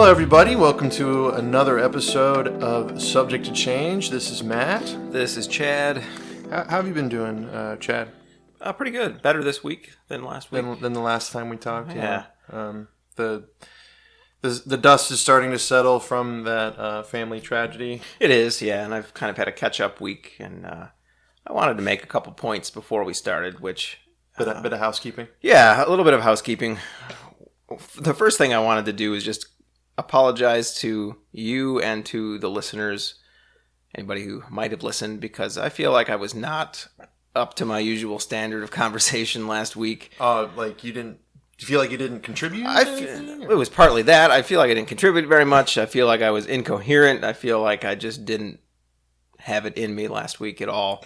Hello, everybody. Welcome to another episode of Subject to Change. This is Matt. This is Chad. How have you been doing, Chad? Pretty good. Better this week than last week. Than the last time we talked? Yeah. The dust is starting to settle from that family tragedy. It is, yeah. And I've kind of had a catch-up week. And I wanted to make a couple points before we started, which... Bit of housekeeping? Yeah, a little bit of housekeeping. The first thing I wanted to do is just apologize to you and to the listeners, anybody who might have listened, because I feel like I was not up to my usual standard of conversation last week. Like you didn't... Do you feel like you didn't contribute? It was partly that. I feel like I didn't contribute very much. I feel like I was incoherent. I feel like I just didn't have it in me last week at all.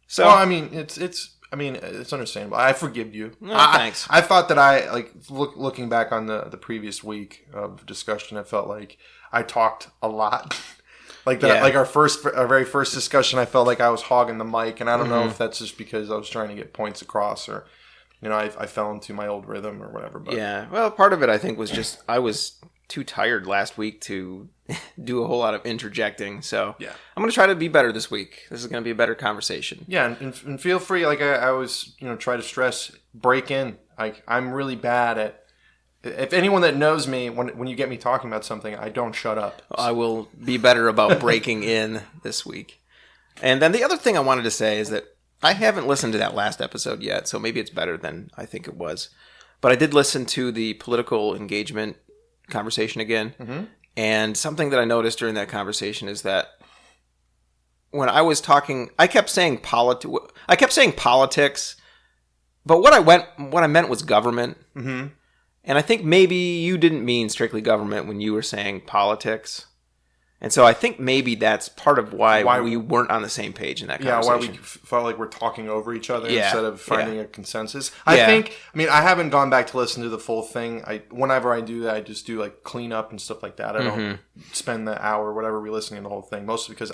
So, well, I mean, it's understandable. I forgive you. No, thanks. I thought that looking back on the previous week of discussion, I felt like I talked a lot. Like our very first discussion, I felt like I was hogging the mic, and I don't know if that's just because I was trying to get points across, or I fell into my old rhythm or whatever. But. Yeah, well, part of it I think was just I was too tired last week to do a whole lot of interjecting. So yeah. I'm going to try to be better this week. This is going to be a better conversation. Yeah, and feel free, like I always try to stress, break in. Like I'm really bad at. If anyone that knows me, when you get me talking about something, I don't shut up. I will be better about breaking in this week. And then the other thing I wanted to say is that I haven't listened to that last episode yet, so maybe it's better than I think it was. But I did listen to the political engagement conversation again. Mm-hmm. And something that I noticed during that conversation is that when I was talking, I kept saying politics, but what I meant was government. Mm-hmm. And I think maybe you didn't mean strictly government when you were saying politics. And so I think maybe that's part of why we weren't on the same page in that conversation. Yeah, why we felt like we're talking over each other instead of finding a consensus. I haven't gone back to listen to the full thing. Whenever I do that, I just do like clean up and stuff like that. I don't spend the hour or whatever re-listening to the whole thing, mostly because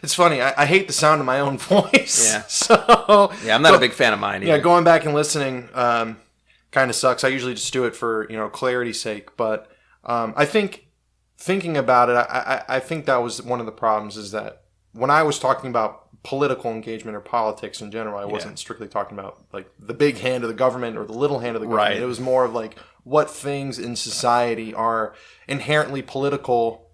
it's funny, I hate the sound of my own voice. Yeah. So yeah, I'm not a big fan of mine either. Yeah, going back and listening kind of sucks. I usually just do it for, clarity's sake. But I think... Thinking about it, I think that was one of the problems, is that when I was talking about political engagement or politics in general, I wasn't strictly talking about like the big hand of the government or the little hand of the government. Right. It was more of like what things in society are inherently political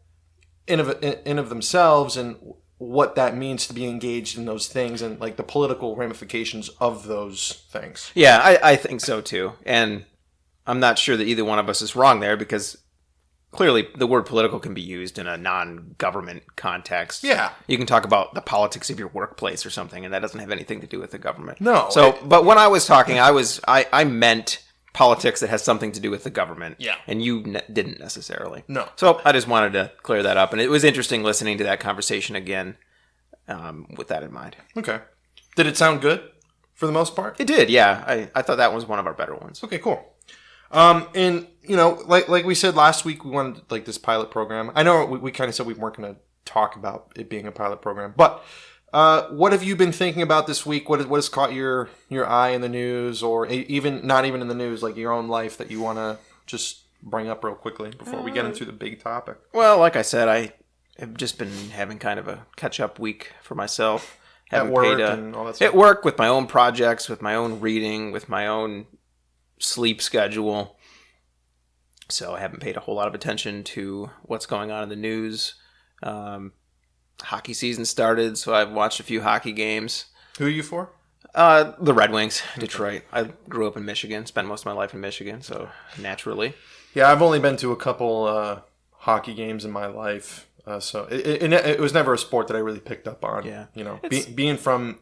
in of themselves, and what that means to be engaged in those things, and like the political ramifications of those things. Yeah, I think so too. And I'm not sure that either one of us is wrong there, because clearly, the word political can be used in a non-government context. Yeah. You can talk about the politics of your workplace or something, and that doesn't have anything to do with the government. No. But when I was talking, I meant politics that has something to do with the government. Yeah. And you didn't necessarily. No. So I just wanted to clear that up, and it was interesting listening to that conversation again with that in mind. Okay. Did it sound good for the most part? It did, yeah. I thought that was one of our better ones. Okay, cool. And like we said last week, we wanted like this pilot program. I know we kind of said we weren't going to talk about it being a pilot program, but what have you been thinking about this week? What has caught your eye in the news, or even not even in the news, like your own life, that you want to just bring up real quickly before we get into the big topic? Well, like I said, I have just been having kind of a catch-up week for myself. At work and all that stuff. At work, with my own projects, with my own reading, with my own sleep schedule. So I haven't paid a whole lot of attention to what's going on in the news. Hockey season started, so I've watched a few hockey games. Who are you for? The Red Wings, Detroit. I grew up in Michigan, spent most of my life in Michigan, so naturally. Yeah, I've only been to a couple hockey games in my life. So it was never a sport that I really picked up on. Yeah. Being from...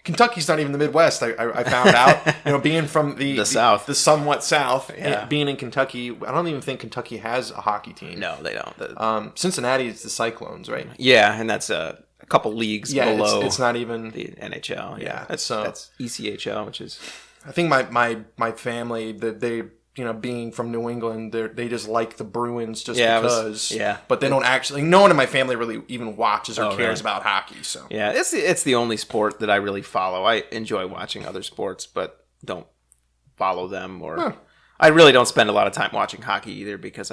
Kentucky's not even the Midwest. I found out, being from the South, the somewhat South. Yeah. Being in Kentucky, I don't even think Kentucky has a hockey team. No, they don't. Cincinnati is the Cyclones, right? Yeah, and that's a couple leagues below. It's not even the NHL. Yeah, that's ECHL, which is. I think my family, that they. Being from New England, they just like the Bruins just because. But they don't actually. No one in my family really even watches or cares about hockey. So yeah, it's the only sport that I really follow. I enjoy watching other sports, but don't follow them. I really don't spend a lot of time watching hockey either, because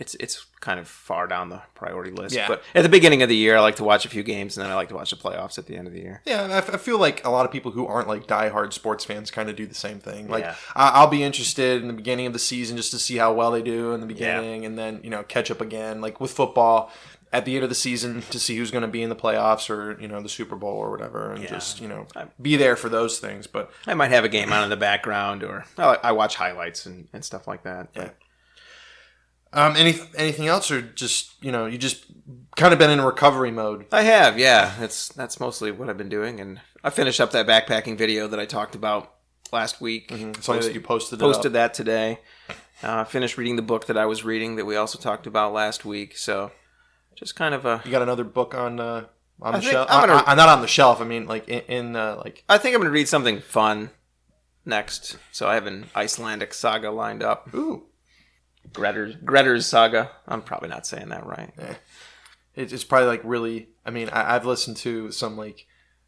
it's kind of far down the priority list. Yeah. But at the beginning of the year, I like to watch a few games, and then I like to watch the playoffs at the end of the year. Yeah, I feel like a lot of people who aren't like diehard sports fans kind of do the same thing. Like, Yeah. I'll be interested in the beginning of the season just to see how well they do in the beginning, and then catch up again. Like with football, at the end of the season to see who's going to be in the playoffs or the Super Bowl or whatever, and just be there for those things. But I might have a game on in the background, or I watch highlights and stuff like that. But. yeah. Anything else, or just you just kind of been in recovery mode? I have, yeah. That's mostly what I've been doing, and I finished up that backpacking video that I talked about last week. Something that you posted that today. Finished reading the book that I was reading that we also talked about last week. So just kind of a. You got another book on the shelf? I'm not on the shelf. I mean, like in like. I think I'm going to read something fun next. So I have an Icelandic saga lined up. Ooh. Grettir's Saga. I'm probably not saying that right. Yeah. It's probably like really. I mean, I've listened to some like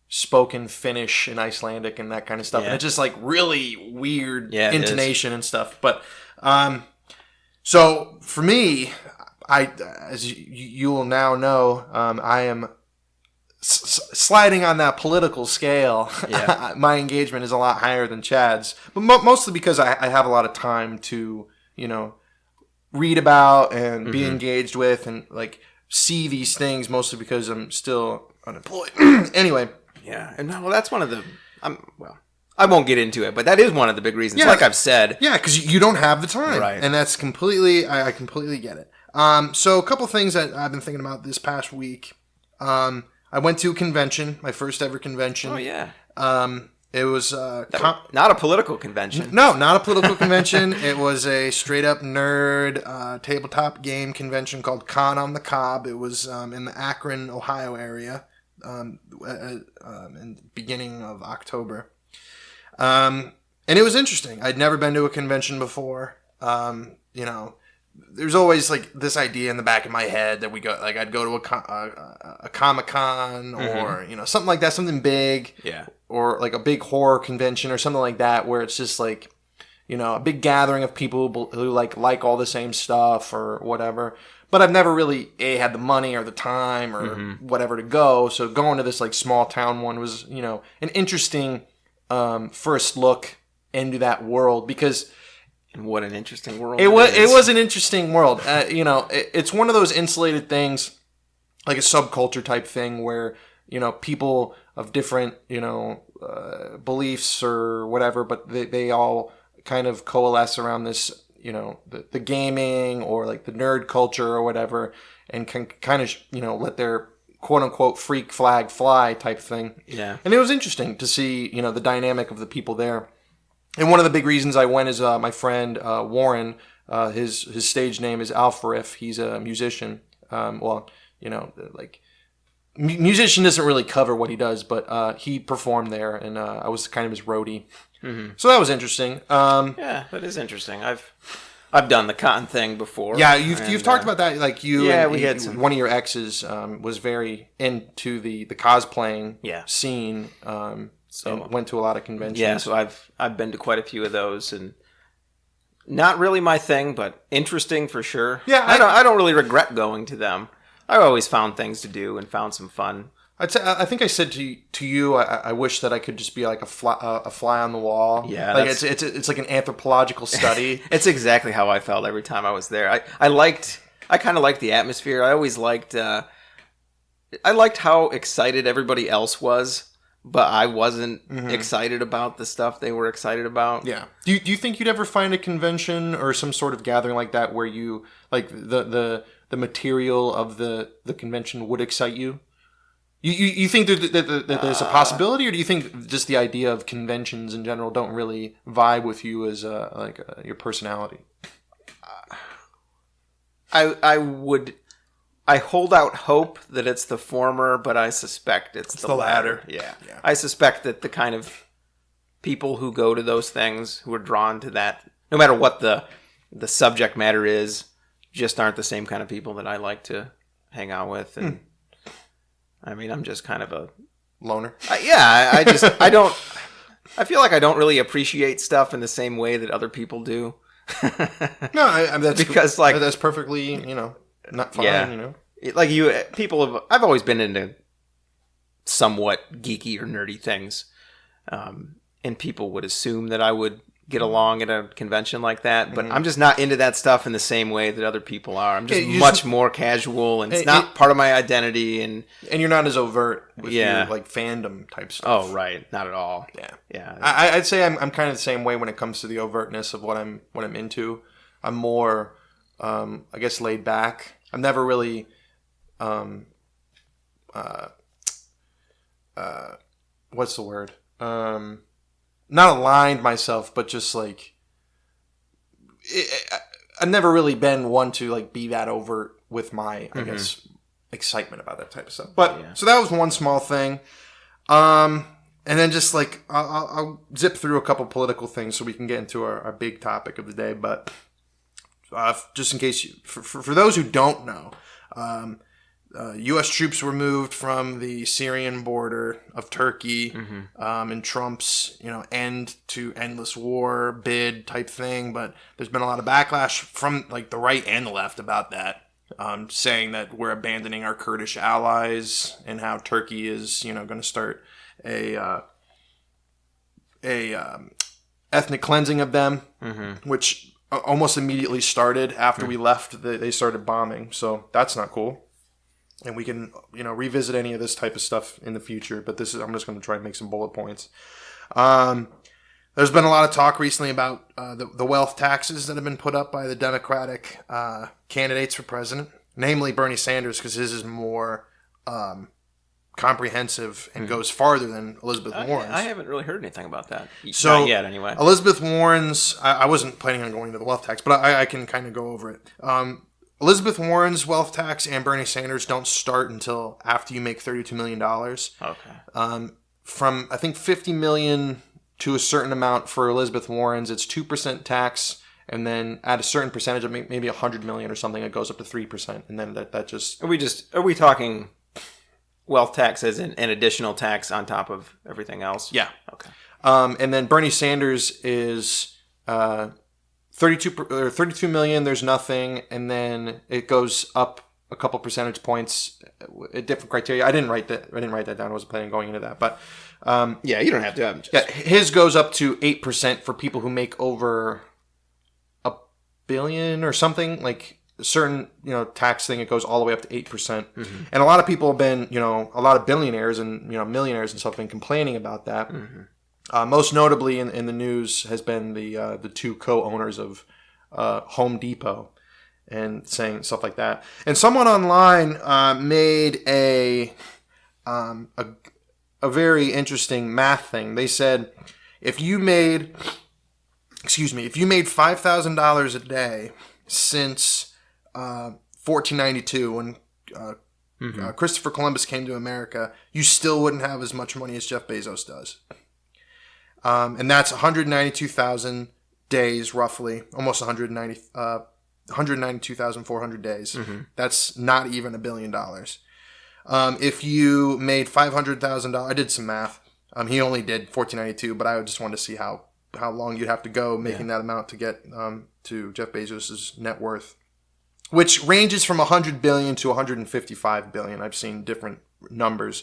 spoken Finnish and Icelandic and that kind of stuff, and it's just like really weird intonation and stuff. But so for me, as you will now know, I am sliding on that political scale. Yeah. My engagement is a lot higher than Chad's, but mostly because I have a lot of time to read about and be engaged with and like see these things, mostly because I'm still unemployed. Anyway. Yeah. And well, that's one of the, I won't get into it, but that is one of the big reasons. Yeah. Like I've said. Yeah. Cause you don't have the time. Right. And that's I completely get it. So a couple things that I've been thinking about this past week. I went to a convention, my first ever convention. Oh yeah. It was not a political convention. No, not a political convention. It was a straight up nerd tabletop game convention called Con on the Cob. It was in the Akron, Ohio area, in the beginning of October. And it was interesting. I'd never been to a convention before. There's always like this idea in the back of my head that I'd go to a Comic-Con or something like that, something big. Yeah. Or like a big horror convention or something like that, where it's just like, a big gathering of people who like all the same stuff or whatever. But I've never really had the money or the time or whatever to go. So going to this like small town one was, an interesting first look into that world, because. And what an interesting world it was an interesting world. It's one of those insulated things, like a subculture type thing where, people of different, beliefs or whatever, but they all kind of coalesce around this, the gaming or like the nerd culture or whatever, and can kind of, let their quote unquote freak flag fly type thing. Yeah. And it was interesting to see, the dynamic of the people there. And one of the big reasons I went is my friend Warren. His stage name is Alfariff. He's a musician. Musician doesn't really cover what he does, but he performed there, and I was kind of his roadie. Mm-hmm. So that was interesting. Yeah, that is interesting. I've done the con thing before. Yeah, you've talked about that. Like we had one of your exes was very into the cosplaying scene. So went to a lot of conventions. Yeah, so I've been to quite a few of those, and not really my thing, but interesting for sure. Yeah, I don't really regret going to them. I always found things to do and found some fun. I think I said to you, I wish that I could just be like a fly on the wall. Yeah, like it's like an anthropological study. It's exactly how I felt every time I was there. I kind of liked the atmosphere. I always liked how excited everybody else was. But I wasn't excited about the stuff they were excited about. Yeah. Do you think you'd ever find a convention or some sort of gathering like that where you like the material of the convention would excite you? You think that there's a possibility, or do you think just the idea of conventions in general don't really vibe with you as your personality? I hold out hope that it's the former, but I suspect it's the latter. Yeah. I suspect that the kind of people who go to those things, who are drawn to that, no matter what the subject matter is, just aren't the same kind of people that I like to hang out with. And I mean, I'm just kind of a loner. I feel like I don't really appreciate stuff in the same way that other people do. No, I that's because like that's perfectly not fine. like I've always been into somewhat geeky or nerdy things, and people would assume that I would get along at a convention like that, but I'm just not into that stuff in the same way that other people are. I'm just much more casual, and it's not part of my identity, and you're not as overt with your like fandom type stuff. Oh, right, not at all. Yeah. I'd say I'm kind of the same way when it comes to the overtness of what I'm into. I'm more, I guess, laid back. I'm never really, what's the word? Not aligned myself, but just like I've never really been one to like be that overt with my, I guess, excitement about that type of stuff. But so that was one small thing, and then just like I'll zip through a couple political things so we can get into our big topic of the day. But just in case for those who don't know. U.S. troops were moved from the Syrian border of Turkey in Trump's, end to endless war bid type thing. But there's been a lot of backlash from like the right and the left about that, saying that we're abandoning our Kurdish allies and how Turkey is, going to start a ethnic cleansing of them, which almost immediately started after we left. They started bombing, so that's not cool. And we can, revisit any of this type of stuff in the future. But I'm just going to try and make some bullet points. There's been a lot of talk recently about the wealth taxes that have been put up by the Democratic candidates for president, namely Bernie Sanders, because his is more comprehensive and goes farther than Elizabeth Warren's. I haven't really heard anything about that. So, not yet, anyway. Elizabeth Warren's, I wasn't planning on going to the wealth tax, but I can kind of go over it. Elizabeth Warren's wealth tax and Bernie Sanders don't start until after you make $32 million. Okay. From, I think, $50 million to a certain amount for Elizabeth Warren's, it's 2% tax, and then at a certain percentage of maybe $100 million or something, it goes up to 3%, and then that just... Are we talking wealth tax as an additional tax on top of everything else? Yeah. Okay. And then Bernie Sanders is... 32 million, there's nothing, and then it goes up a couple percentage points at different criteria. I didn't write that down. I wasn't planning on going into that, but you don't have to. His goes up to 8% for people who make over $1 billion or something, like a certain tax thing. It goes all the way up to 8%, and a lot of people have been a lot of billionaires and millionaires and stuff have been complaining about that. Most notably in the news has been the two co-owners of Home Depot and saying stuff like that. And someone online made a very interesting math thing. They said if you made $5,000 a day since 1492 when Christopher Columbus came to America, you still wouldn't have as much money as Jeff Bezos does. And that's 192,000 days, roughly, almost 192,400 days. That's not even $1 billion. If you made $500,000, I did some math. He only did 1492, but I just wanted to see how long you'd have to go making that amount to get to Jeff Bezos's net worth, which ranges from 100 billion to 155 billion. I've seen different numbers.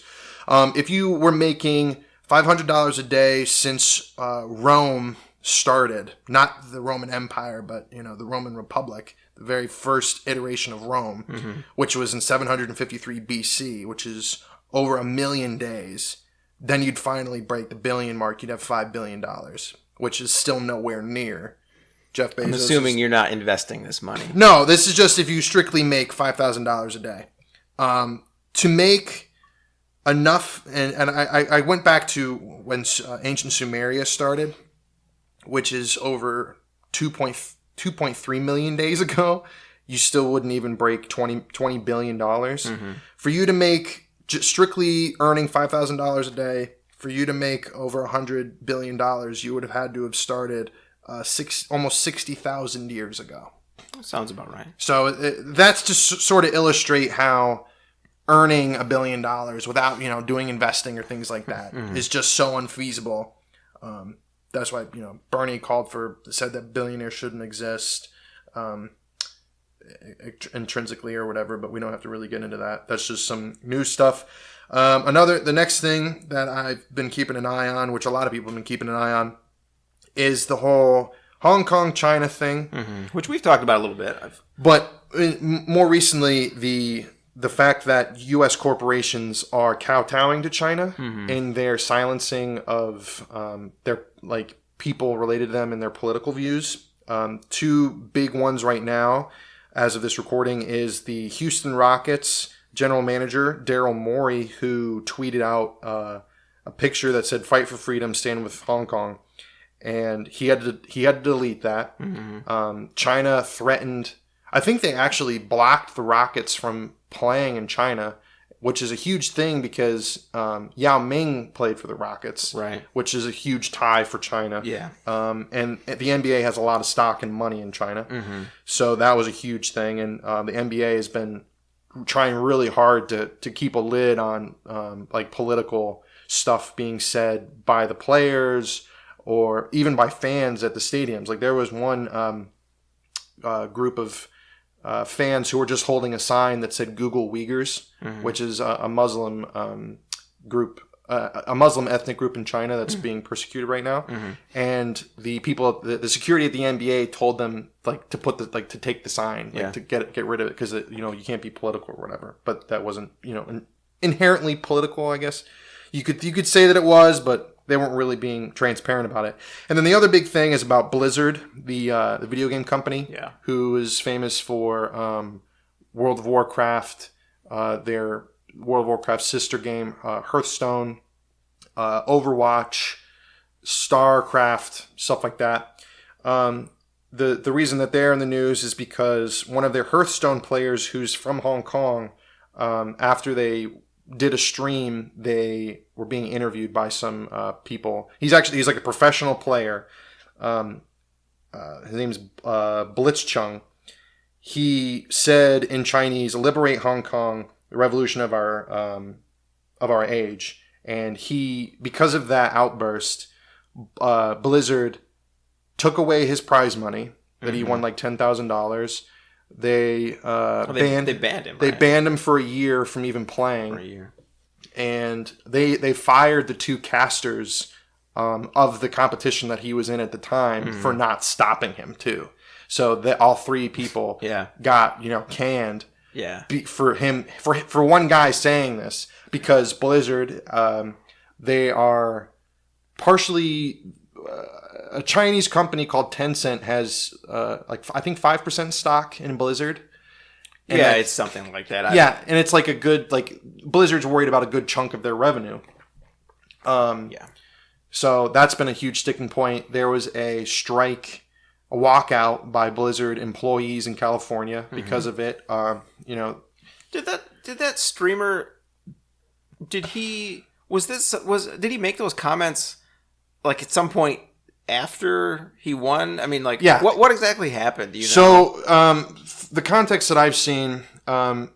If you were making $500 a day since Rome started, not the Roman Empire, but the Roman Republic, the very first iteration of Rome, which was in 753 BC, which is over 1 million days, then you'd finally break the billion mark. You'd have $5 billion, which is still nowhere near Jeff Bezos. I'm assuming you're not investing this money. No, this is just if you strictly make $5,000 a day. To make enough, and I went back to when ancient Sumeria started, which is over 2.3 million days ago. You still wouldn't even break $20 billion. For you to make, strictly earning $5,000 a day, for you to make over $100 billion, you would have had to have started almost 60,000 years ago. Sounds about right. So that's to sort of illustrate how earning $1 billion without doing investing or things like that is just so unfeasible. that's why Bernie said that billionaires shouldn't exist intrinsically or whatever, but we don't have to really get into that. That's just some new stuff. The next thing that I've been keeping an eye on, which a lot of people have been keeping an eye on, is the whole Hong Kong China thing, which we've talked about a little bit. But more recently, the fact that U.S. corporations are kowtowing to China in their silencing of their people related to them and their political views. Two big ones right now, as of this recording, is the Houston Rockets general manager Daryl Morey, who tweeted out a picture that said "Fight for Freedom, Stand with Hong Kong," and he had to delete that. China threatened. I think they actually blocked the Rockets from playing in China, which is a huge thing because Yao Ming played for the Rockets, right? Which is a huge tie for China. Yeah. And the NBA has a lot of stock and money in China, so that was a huge thing. And the NBA has been trying really hard to keep a lid on political stuff being said by the players or even by fans at the stadiums. Like there was one group of fans who were just holding a sign that said "Google Uyghurs," which is a Muslim group, a Muslim ethnic group in China that's being persecuted right now. And the people, the security at the NBA told them to put to take the sign, to get rid of it because you can't be political or whatever. But that wasn't inherently political, I guess. You could say that it was, but they weren't really being transparent about it. And then the other big thing is about Blizzard, the video game company, who is famous for World of Warcraft, their World of Warcraft sister game, Hearthstone, Overwatch, StarCraft, stuff like that. The reason that they're in the news is because one of their Hearthstone players, who's from Hong Kong, after they did a stream, they were being interviewed by some people. He's like a professional player. His name's Blitzchung. He said in Chinese, "Liberate Hong Kong, the revolution of our age." And because of that outburst, Blizzard took away his prize money that he won, like $10,000. They banned him. Right? They banned him for a year from even playing. For a year. And they fired the two casters of the competition that he was in at the time for not stopping him too. So that all three people got canned. Yeah. For one guy saying this, because Blizzard, they are partially. A Chinese company called Tencent has I think 5% stock in Blizzard. And it's something like that. And it's like a good Blizzard's worried about a good chunk of their revenue. So that's been a huge sticking point. There was a strike, a walkout by Blizzard employees in California because of it. Did that streamer? Did he make those comments at some point after he won? I mean, what exactly happened? Do you know? So, the context that I've seen,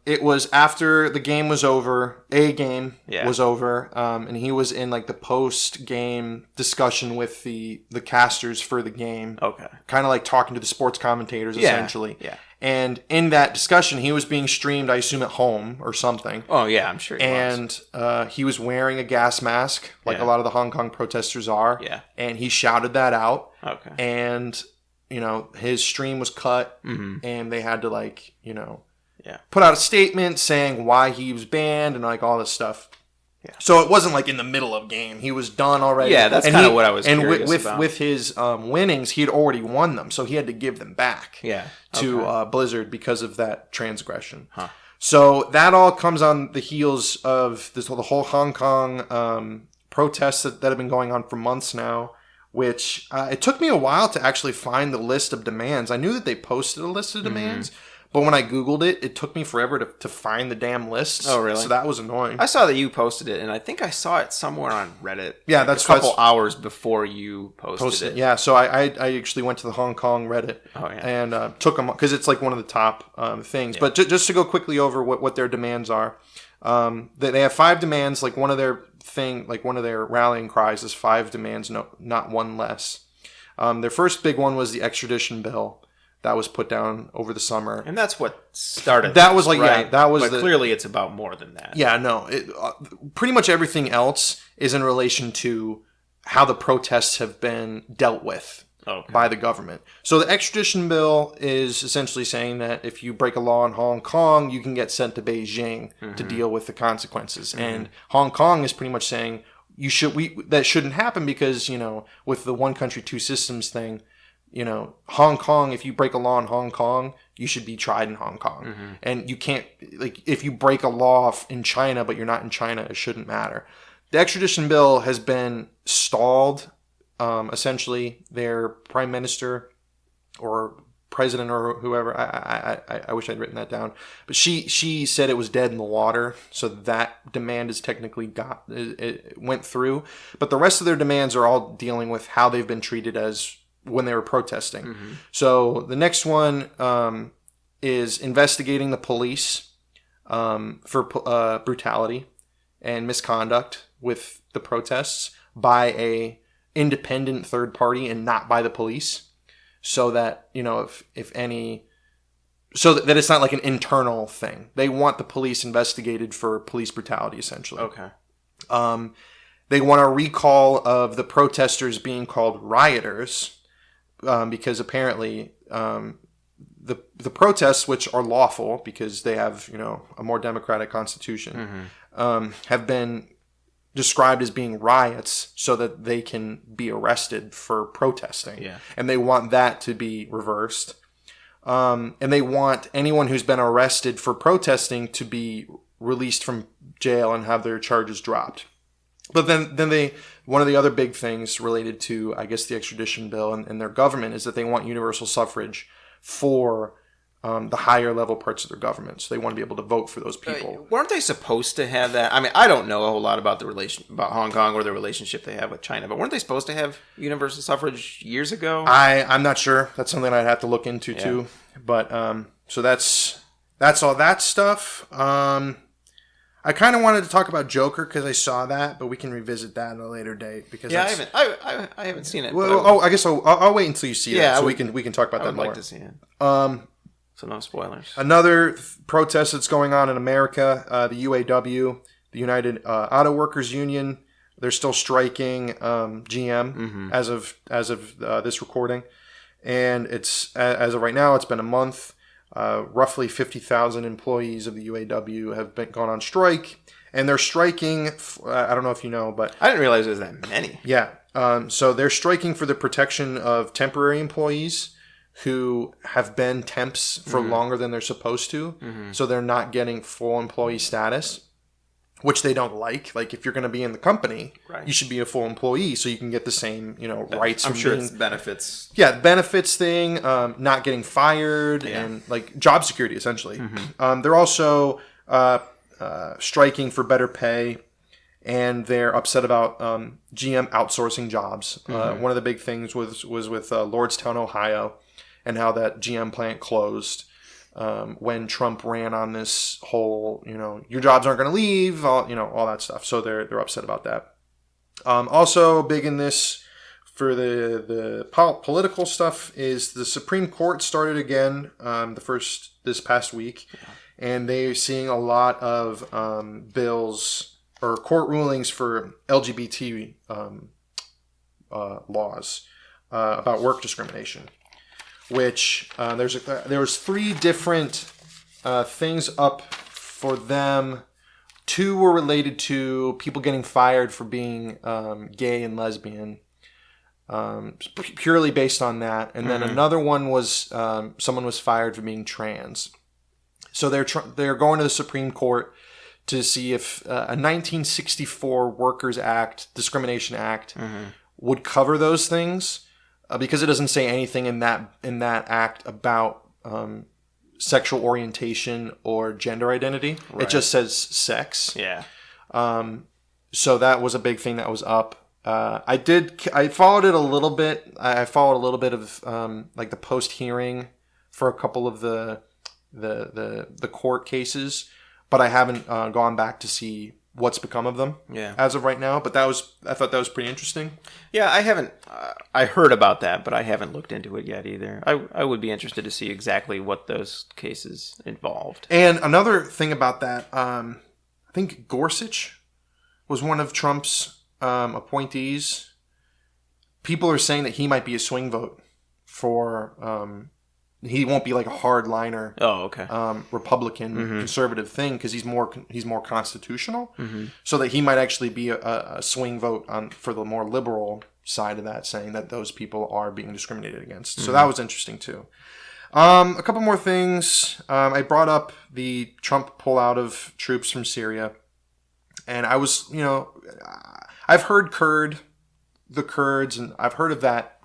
it was after the game was over, was over, and he was in the post-game discussion with the casters for the game. Okay. Kind of talking to the sports commentators, essentially. Yeah. And in that discussion, he was being streamed, I assume, at home or something. Oh, yeah, I'm sure he was. And he was wearing a gas mask, a lot of the Hong Kong protesters are. Yeah. And he shouted that out. Okay. And, his stream was cut, and they had to, put out a statement saying why he was banned and, all this stuff. Yeah. So it wasn't in the middle of game. He was done already. Yeah, that's kind of what I was curious about. And with his winnings, he had already won them, so he had to give them back to Blizzard because of that transgression. Huh. So that all comes on the heels of the whole Hong Kong protests that have been going on for months now, which it took me a while to actually find the list of demands. I knew that they posted a list of demands, but when I Googled it, it took me forever to find the damn lists. Oh, really? So that was annoying. I saw that you posted it, and I think I saw it somewhere on Reddit. Yeah, that's a couple hours before you posted it. Yeah, so I actually went to the Hong Kong Reddit and took them, because it's one of the top things. Yeah. But just to go quickly over what their demands are. They have 5 demands. Like one of their rallying cries is 5 demands, no, not one less. Their first big one was the extradition bill that was put down over the summer, and that's what started. That was like right? yeah, that was. But clearly, it's about more than that. Yeah, no. Pretty much everything else is in relation to how the protests have been dealt with. Okay. By the government. So the extradition bill is essentially saying that if you break a law in Hong Kong, you can get sent to Beijing to deal with the consequences. And Hong Kong is pretty much saying that shouldn't happen because, with the one country, two systems thing, Hong Kong, if you break a law in Hong Kong, you should be tried in Hong Kong. And you can't, if you break a law in China, but you're not in China, it shouldn't matter. The extradition bill has been stalled. Essentially, their prime minister or president or whoever, I wish I'd written that down, but she said it was dead in the water, so that demand is technically it went through. But the rest of their demands are all dealing with how they've been treated as when they were protesting. So the next one is investigating the police for brutality and misconduct with the protests by a independent third party and not by the police, so that if any, so that it's not like an internal thing. They want the police investigated for police brutality, essentially. Okay. They want a recall of the protesters being called rioters, because apparently the protests, which are lawful because they have a more democratic constitution, have been described as being riots so that they can be arrested for protesting. Yeah. And they want that to be reversed. And they want anyone who's been arrested for protesting to be released from jail and have their charges dropped. But then one of the other big things related to, I guess, the extradition bill and their government is that they want universal suffrage for the higher level parts of their government. So they want to be able to vote for those people. Weren't they supposed to have that? I mean, I don't know a whole lot about about Hong Kong or the relationship they have with China, but weren't they supposed to have universal suffrage years ago? I'm not sure. That's something I'd have to look into too. But so that's all that stuff. I kind of wanted to talk about Joker because I saw that, but we can revisit that at a later date because I haven't seen it. Well, I guess I'll wait until you see it, so we can talk about that more. I would like to see it. So no spoilers. Another protest that's going on in America, the UAW, the United Auto Workers Union, they're still striking GM as of this recording, and it's as of right now, it's been a month. Roughly 50,000 employees of the UAW have gone on strike, and they're striking. I don't know if you know, but I didn't realize there was that many. Yeah, so they're striking for the protection of temporary employees who have been temps for longer than they're supposed to, so they're not getting full employee status, which they don't like. Like, if you're going to be in the company, you should be a full employee so you can get the same, rights. I'm sure it's benefits. Yeah, benefits thing, not getting fired, and like job security, essentially. They're also striking for better pay, and they're upset about GM outsourcing jobs. One of the big things was with Lordstown, Ohio, and how that GM plant closed when Trump ran on this whole, your jobs aren't going to leave, all that stuff. So they're upset about that. Also big in this for the political stuff is the Supreme Court started again this past week, and they're seeing a lot of bills or court rulings for LGBT laws about work discrimination. Which there was 3 different things up for them. 2 were related to people getting fired for being gay and lesbian, purely based on that. And then another one was someone was fired for being trans. So they're going to the Supreme Court to see if a 1964 Workers Act, Discrimination Act, would cover those things. Because it doesn't say anything in that act about sexual orientation or gender identity. Right. It just says sex. Yeah. So that was a big thing that was up. I followed it a little bit. I followed a little bit of like the post hearing for a couple of the court cases. but I haven't gone back to see what's become of them as of right now. But I thought that was pretty interesting. Yeah, I haven't. I heard about that, but I haven't looked into it yet either. I would be interested to see exactly what those cases involved. And another thing about that, I think Gorsuch was one of Trump's appointees. People are saying that he might be a swing vote for. He won't be like a hardliner. Oh, okay. Republican conservative thing because he's more constitutional, so that he might actually be a swing vote for the more liberal side of that, saying that those people are being discriminated against. So that was interesting too. A couple more things. I brought up the Trump pullout of troops from Syria, and I was, I've heard the Kurds, and I've heard of that,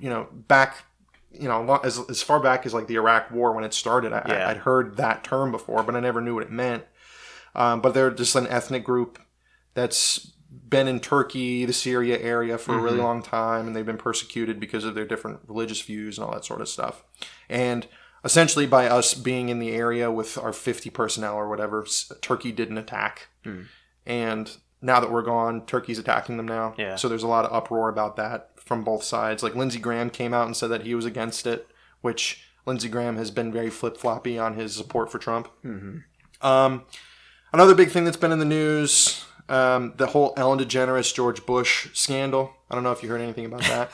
back. As far back as like the Iraq War when it started, I'd heard that term before, but I never knew what it meant. But they're just an ethnic group that's been in Turkey, the Syria area for a really long time, and they've been persecuted because of their different religious views and all that sort of stuff. And essentially, by us being in the area with our 50 personnel or whatever, Turkey didn't attack. And now that we're gone, Turkey's attacking them now. Yeah. So there's a lot of uproar about that from both sides. Like Lindsey Graham came out and said that he was against it, which Lindsey Graham has been very flip-floppy on his support for Trump. Another big thing that's been in the news, the whole Ellen DeGeneres, George Bush scandal. I don't know if you heard anything about that.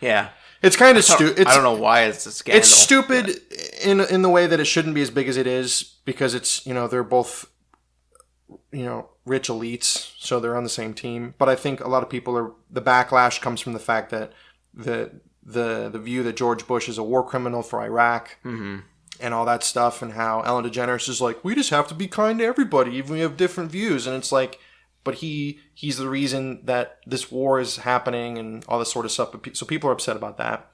Yeah. It's kind of stupid. I don't know why it's a scandal. It's stupid in the way that it shouldn't be as big as it is, because it's, they're both, rich elites, so they're on the same team. But I think a lot of people the backlash comes from the fact that the view that George Bush is a war criminal for Iraq and all that stuff, and how Ellen DeGeneres is like, we just have to be kind to everybody, even if we have different views. And it's like, but he's the reason that this war is happening and all this sort of stuff. So people are upset about that.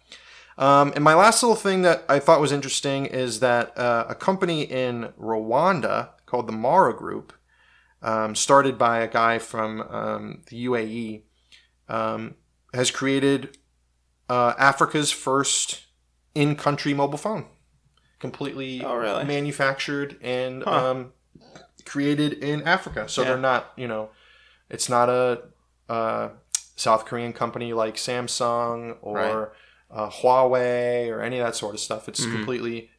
And my last little thing that I thought was interesting is that a company in Rwanda called the Mara Group, started by a guy from the UAE, has created Africa's first in-country mobile phone. Completely manufactured and created in Africa. So they're not, it's not a South Korean company like Samsung or Huawei or any of that sort of stuff. It's completely,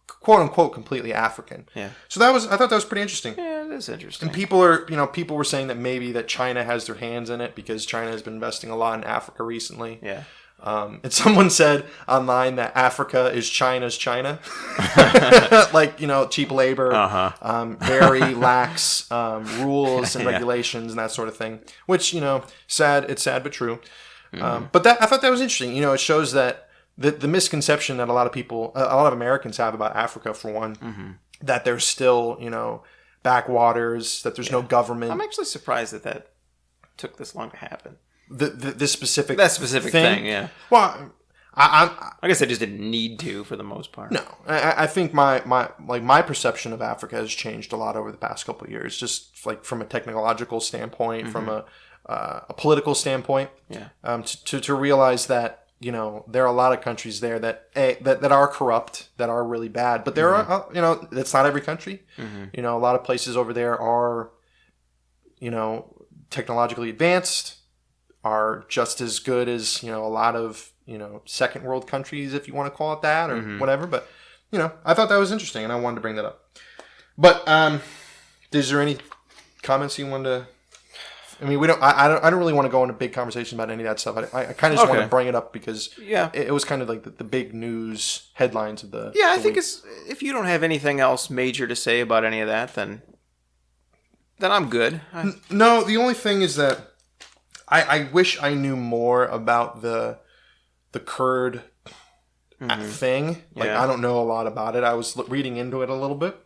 quote unquote, completely African. Yeah. So I thought that was pretty interesting. Yeah, it is interesting. And people were saying that maybe that China has their hands in it because China has been investing a lot in Africa recently. Yeah. And someone said online that Africa is China's China. Like, cheap labor, very lax rules and regulations and that sort of thing. Which, sad. It's sad but true. But I thought that was interesting. It shows that the misconception that a lot of Americans have about Africa, for one, that there's still, backwaters, that there's no government. I'm actually surprised that took this long to happen. That specific thing, yeah. Well, I guess they just didn't need to, for the most part. No, I think my perception of Africa has changed a lot over the past couple of years, just like from a technological standpoint, from a political standpoint. Yeah. To realize that there are a lot of countries there that are corrupt, that are really bad, but there are that's not every country. A lot of places over there are technologically advanced, are just as good as, a lot of, second world countries, if you want to call it that, or whatever. But, I thought that was interesting and I wanted to bring that up. But, is there any comments you wanted to, I don't really want to go into big conversation about any of that stuff. I kind of just want to bring it up because it was kind of like the big news headlines of the I think week. If you don't have anything else major to say about any of that, then I'm good. No, the only thing is that I wish I knew more about the Kurd thing. Like, I don't know a lot about it. I was reading into it a little bit,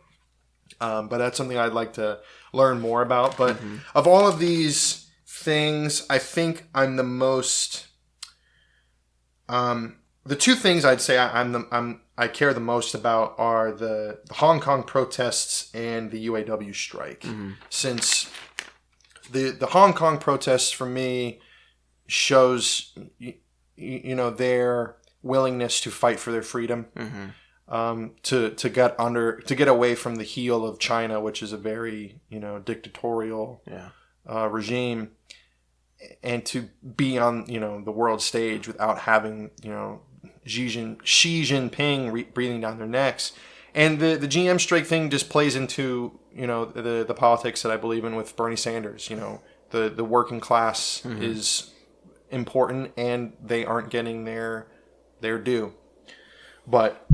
but that's something I'd like to learn more about. But of all of these things, I think I'm the most. The two things I'd say I care the most about are the Hong Kong protests and the UAW strike, since. The Hong Kong protests, for me, shows their willingness to fight for their freedom. to get away from the heel of China, which is a very dictatorial regime, and to be on the world stage without having Xi Jinping breathing down their necks. And the GM strike thing just plays into the politics that I believe in with Bernie Sanders. The working class is important, and they aren't getting their due. But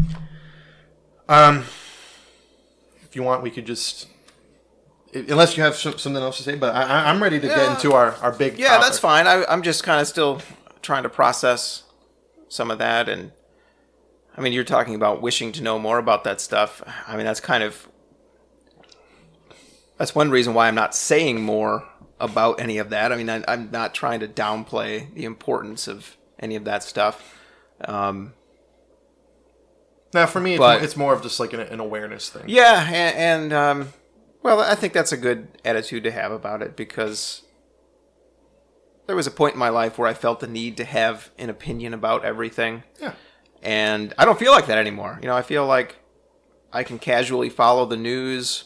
if you want, we could just, unless you have something else to say. But I'm ready to get into our big. Yeah, topic. That's fine. I'm just kind of still trying to process some of that. And I mean, you're talking about wishing to know more about that stuff. I mean, that's one reason why I'm not saying more about any of that. I mean, I'm not trying to downplay the importance of any of that stuff. Now, for me, it's more of just like an awareness thing. Yeah, and well, I think that's a good attitude to have about it, because there was a point in my life where I felt the need to have an opinion about everything. Yeah. And I don't feel like that anymore. I feel like I can casually follow the news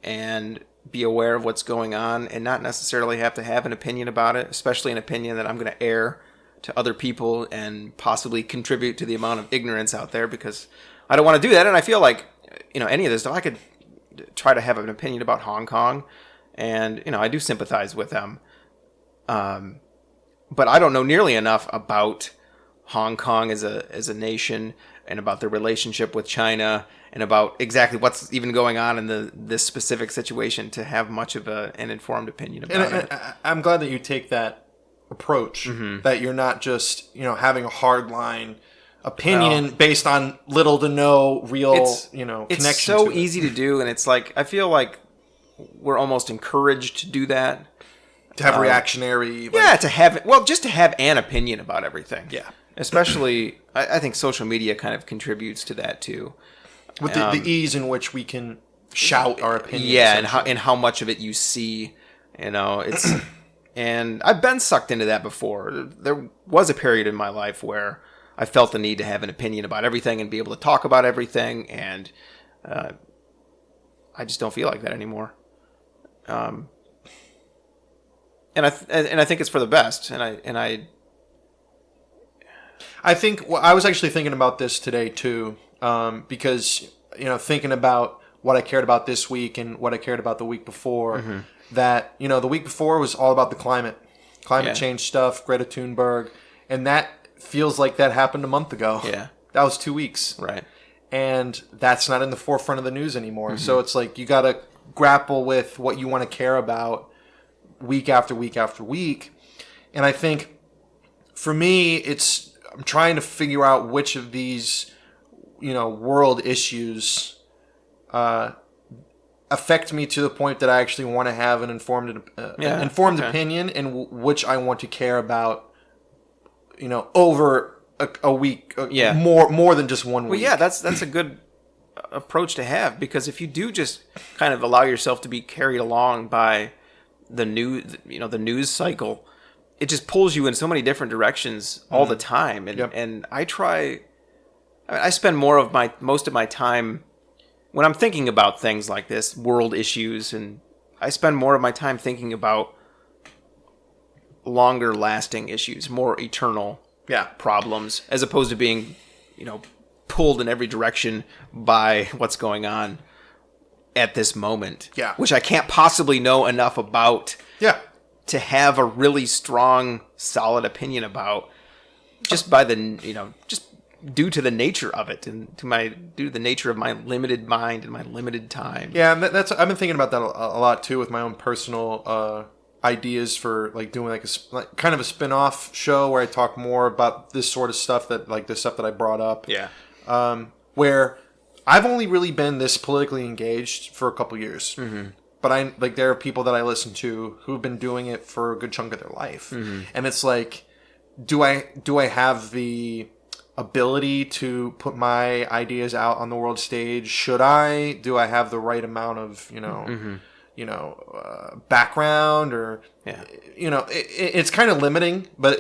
and be aware of what's going on and not necessarily have to have an opinion about it, especially an opinion that I'm going to air to other people and possibly contribute to the amount of ignorance out there, because I don't want to do that. And I feel like, any of this stuff, I could try to have an opinion about Hong Kong, and, I do sympathize with them. But I don't know nearly enough about Hong Kong as a nation, and about their relationship with China, and about exactly what's even going on in this specific situation to have much of an informed opinion about it. And I'm glad that you take that approach, that you're not just having a hard line opinion based on little to no real connection. It's so easy to do, and it's like I feel like we're almost encouraged to do that, to have reactionary. To have an opinion about everything. Yeah, especially I think social media kind of contributes to that too, with the ease in which we can shout our opinion. Yeah, and how much of it you see. It's. And I've been sucked into that before. There was a period in my life where I felt the need to have an opinion about everything and be able to talk about everything, and I just don't feel like that anymore. And I think it's for the best. And I think I was actually thinking about this today too, because thinking about what I cared about this week and what I cared about the week before. Mm-hmm. That, the week before was all about the climate change stuff, Greta Thunberg, and that feels like that happened a month ago. Yeah. That was 2 weeks. Right. And that's not in the forefront of the news anymore. Mm-hmm. So it's like you got to grapple with what you want to care about week after week after week. And I think for me, I'm trying to figure out which of these, world issues affect me to the point that I actually want to have an informed opinion, and which I want to care about, over a week, more than just 1 week. Well, yeah, that's a good approach to have, because if you do just kind of allow yourself to be carried along by the news cycle, it just pulls you in so many different directions all the time. And and I spend most of my time when I'm thinking about things like this, world issues, and I spend more of my time thinking about longer lasting issues, more eternal problems, as opposed to being, pulled in every direction by what's going on at this moment. Yeah. Which I can't possibly know enough about to have a really strong, solid opinion about, just by just due to the nature of it, and due to the nature of my limited mind and my limited time. Yeah, and I've been thinking about that a lot too, with my own personal ideas for like doing like kind of a spin-off show where I talk more about this sort of stuff, the stuff that I brought up. Yeah. Where I've only really been this politically engaged for a couple years. Mm-hmm. But there are people that I listen to who've been doing it for a good chunk of their life. Mm-hmm. And it's like, do I have the ability to put my ideas out on the world stage? Should I? Do I have the right amount of background, or it's kind of limiting, but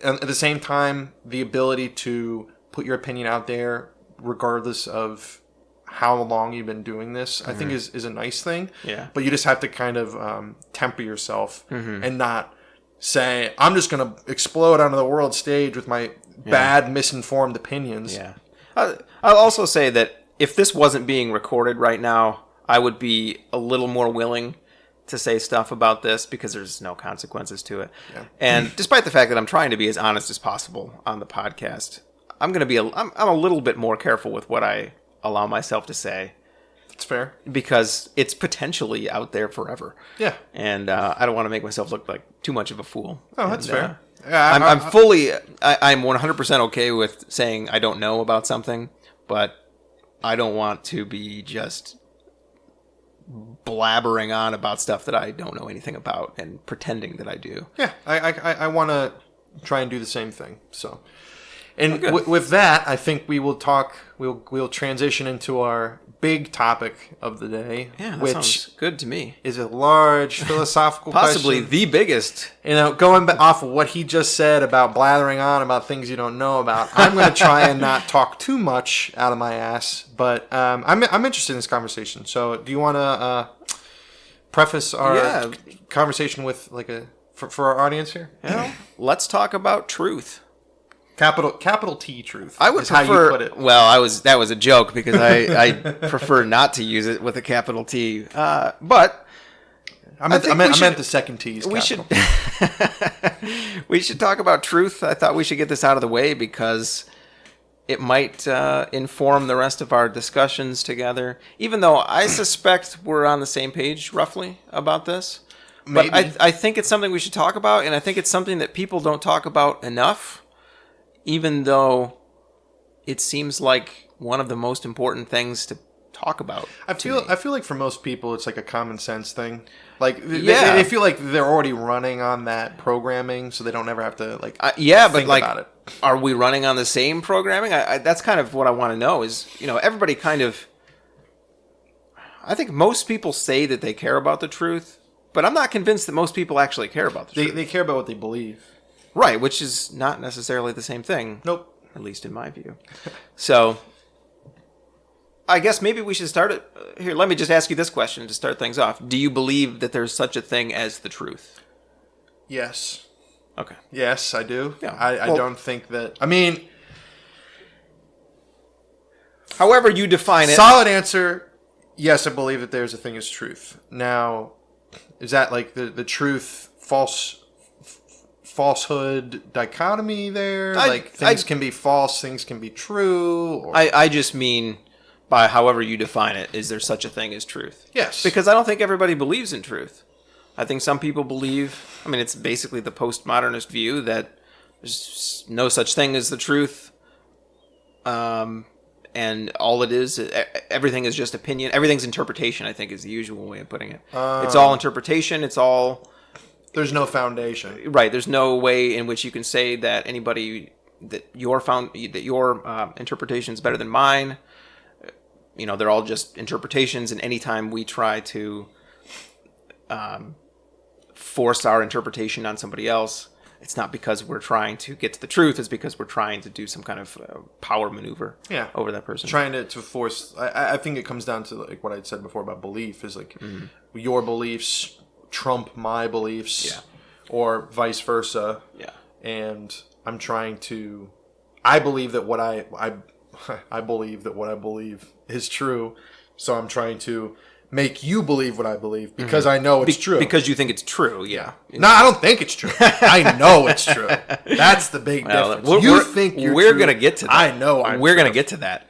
at the same time, the ability to put your opinion out there regardless of how long you've been doing this, I think is a nice thing. Yeah. But you just have to kind of temper yourself and not say, I'm just going to explode onto the world stage with my bad, misinformed opinions. Yeah. I'll also say that if this wasn't being recorded right now, I would be a little more willing to say stuff about this because there's no consequences to it. Yeah. And despite the fact that I'm trying to be as honest as possible on the podcast, I'm a little bit more careful with what I allow myself to say. It's fair. Because it's potentially out there forever. Yeah. And I don't want to make myself look like too much of a fool. Oh, that's fair. Yeah, I'm 100% okay with saying I don't know about something, but I don't want to be just blabbering on about stuff that I don't know anything about and pretending that I do. Yeah, I want to try and do the same thing. So, and with that, I think we will talk. We'll transition into our big topic of the day, yeah, that which sounds good to me. Is a large philosophical possibly question. The biggest. You know, going off of what he just said about blathering on about things you don't know about, I'm going to try and not talk too much out of my ass. But I'm interested in this conversation. So, do you want to preface our conversation with for our audience here? Yeah. Let's talk about truth. Capital T truth. I would prefer. How you put it. Well, that was a joke because I prefer not to use it with a capital T. But I meant the second T. Is we should talk about truth. I thought we should get this out of the way because it might inform the rest of our discussions together. Even though I suspect we're on the same page roughly about this. Maybe. But I think it's something we should talk about, and I think it's something that people don't talk about enough. Even though it seems like one of the most important things to talk about. I feel like for most people it's like a common sense thing. Like they feel like they're already running on that programming, so they don't ever have to think about it. Are we running on the same programming? That's kind of what I want to know. Is everybody kind of. I think most people say that they care about the truth, but I'm not convinced that most people actually care about the truth. They care about what they believe. Right, which is not necessarily the same thing. Nope. At least in my view. So, I guess maybe we should start it. Here, let me just ask you this question to start things off. Do you believe that there's such a thing as the truth? Yes. Okay. Yes, I do. Yeah. I don't think that... I mean... However you define it... Solid answer, yes, I believe that there's a thing as truth. Now, is that like the truth, falsehood dichotomy there? Things can be false, things can be true? Or... I just mean, by however you define it, is there such a thing as truth? Yes. Because I don't think everybody believes in truth. I think some people believe, it's basically the postmodernist view that there's no such thing as the truth. And all it is, everything is just opinion. Everything's interpretation, I think, is the usual way of putting it. It's all interpretation. It's all... There's no foundation. Right. There's no way in which you can say that your interpretation is better than mine. They're all just interpretations. And anytime we try to force our interpretation on somebody else, it's not because we're trying to get to the truth. It's because we're trying to do some kind of power maneuver over that person. Trying to force... I think it comes down to like what I said before about belief is like your beliefs trump my beliefs or vice versa. Yeah. And I'm trying to... I believe that what I believe that what I believe is true. So I'm trying to make you believe what I believe because I know it's true. Because you think it's true, yeah. No, I don't think it's true. I know it's true. That's the big difference. We're going to get to that. I know we're going to get to that.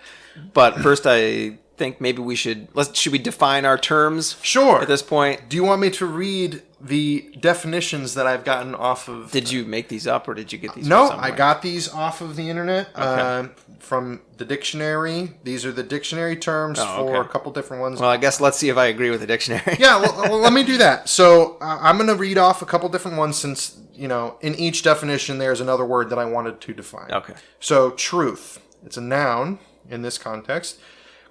But first I think maybe we should we define our terms? Sure. At this point. Do you want me to read the definitions that I've gotten off of... Did you make these up or did you get these No, from somewhere? I got these off of the internet Okay. From the dictionary. These are the dictionary terms for a couple different ones. Well, I guess let's see if I agree with the dictionary. Yeah, well, let me do that. So I'm going to read off a couple different ones since, in each definition there's another word that I wanted to define. Okay. So truth. It's a noun in this context.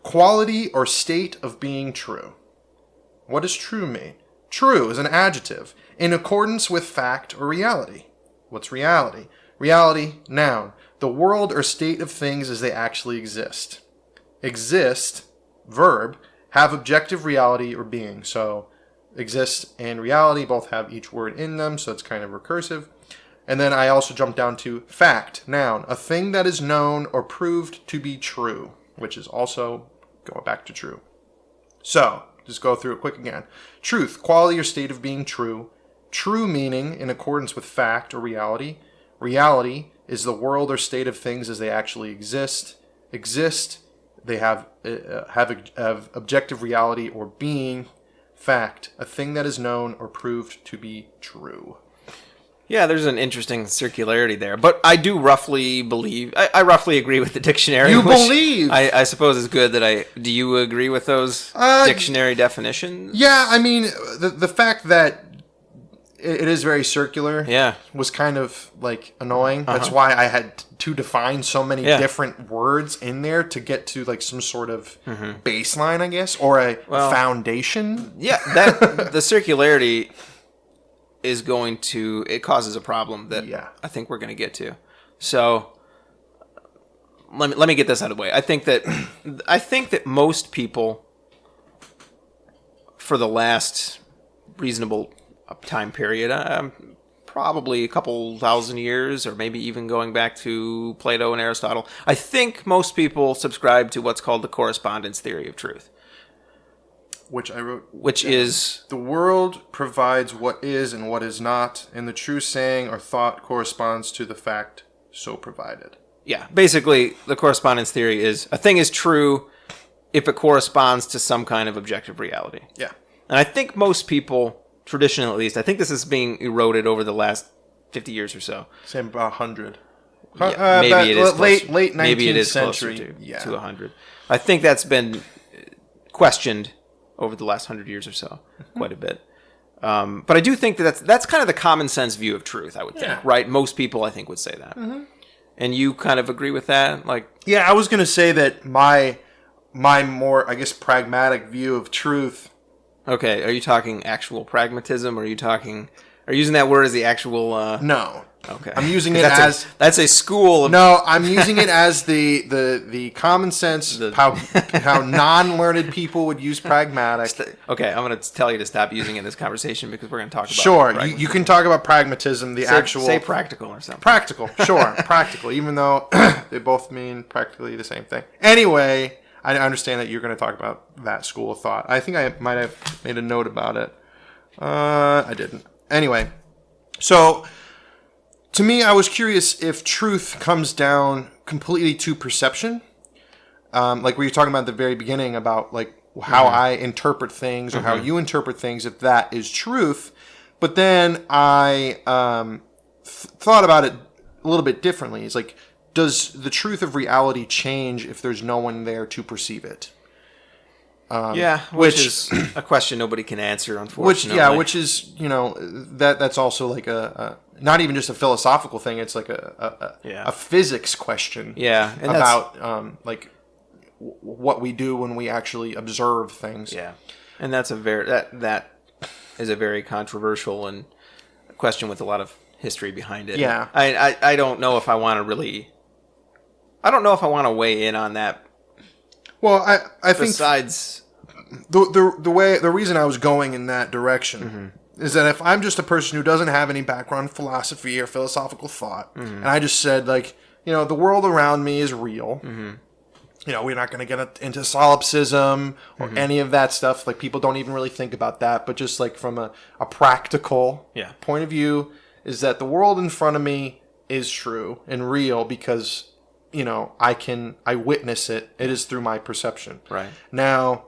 Quality or state of being true. What does true mean? True is an adjective, in accordance with fact or reality. What's reality? Reality, noun. The world or state of things as they actually exist. exist, verb, have objective reality or being. So exist and reality both have each word in them, so it's kind of recursive. And then I also jumped down to fact, noun, a thing that is known or proved to be true, which is also going back to true. So, just go through it quick again. Truth, quality or state of being true. True meaning in accordance with fact or reality. Reality is the world or state of things as they actually exist. Exist, they have objective reality or being. Fact, a thing that is known or proved to be true. Yeah, there's an interesting circularity there. But I do roughly believe... I roughly agree with the dictionary. You believe! I suppose is good that I... Do you agree with those dictionary definitions? Yeah, I mean, the fact that it is very circular was kind of, like, annoying. That's why I had to define so many different words in there to get to, like, some sort of baseline, I guess, or a foundation. Yeah, the circularity... is going to... It causes a problem that I think we're going to get to. So, let me get this out of the way. I think that most people, for the last reasonable time period, probably a couple thousand years, or maybe even going back to Plato and Aristotle, I think most people subscribe to what's called the correspondence theory of truth. Which I wrote. Which is... The world provides what is and what is not, and the true saying or thought corresponds to the fact so provided. Yeah, basically, the correspondence theory is a thing is true if it corresponds to some kind of objective reality. Yeah. And I think most people, traditionally at least, I think this is being eroded over the last 50 years or so. Same about 100. Yeah, maybe it is late 19th maybe it is century. Closer to 100. I think that's been questioned over the last 100 years or so, quite a bit. But I do think that's kind of the common sense view of truth, I would think, right? Most people, I think, would say that. Mm-hmm. And you kind of agree with that? Yeah, I was going to say that my more, I guess, pragmatic view of truth... Okay, are you talking actual pragmatism, or are you using that word as the actual... No. Okay. I'm using it as... That's a school of... No, I'm using it as the common sense, how non-learned people would use pragmatic. Okay, I'm going to tell you to stop using it in this conversation because we're going to talk about... Sure, you can talk about pragmatism, Say practical or something. Practical, sure, practical, even though they both mean practically the same thing. Anyway, I understand that you're going to talk about that school of thought. I think I might have made a note about it. I didn't. Anyway, so... To me, I was curious if truth comes down completely to perception. Like we were talking about at the very beginning about like how I interpret things or how you interpret things, if that is truth. But then I thought about it a little bit differently. It's like, does the truth of reality change if there's no one there to perceive it? Which is a question nobody can answer, unfortunately. Which is, that's also like a not even just a philosophical thing. It's like a physics question. Yeah, and about like what we do when we actually observe things. Yeah, and that's that is a very controversial and question with a lot of history behind it. Yeah, I don't know if I want to really. I don't know if I want to weigh in on that. Well, I think besides the reason I was going in that direction is that if I'm just a person who doesn't have any background in philosophy or philosophical thought, and I just said like, the world around me is real. We're not going to get into solipsism or any of that stuff. Like people don't even really think about that, but just like from a practical point of view, is that the world in front of me is true and real because I witness it. It is through my perception. Right. Now,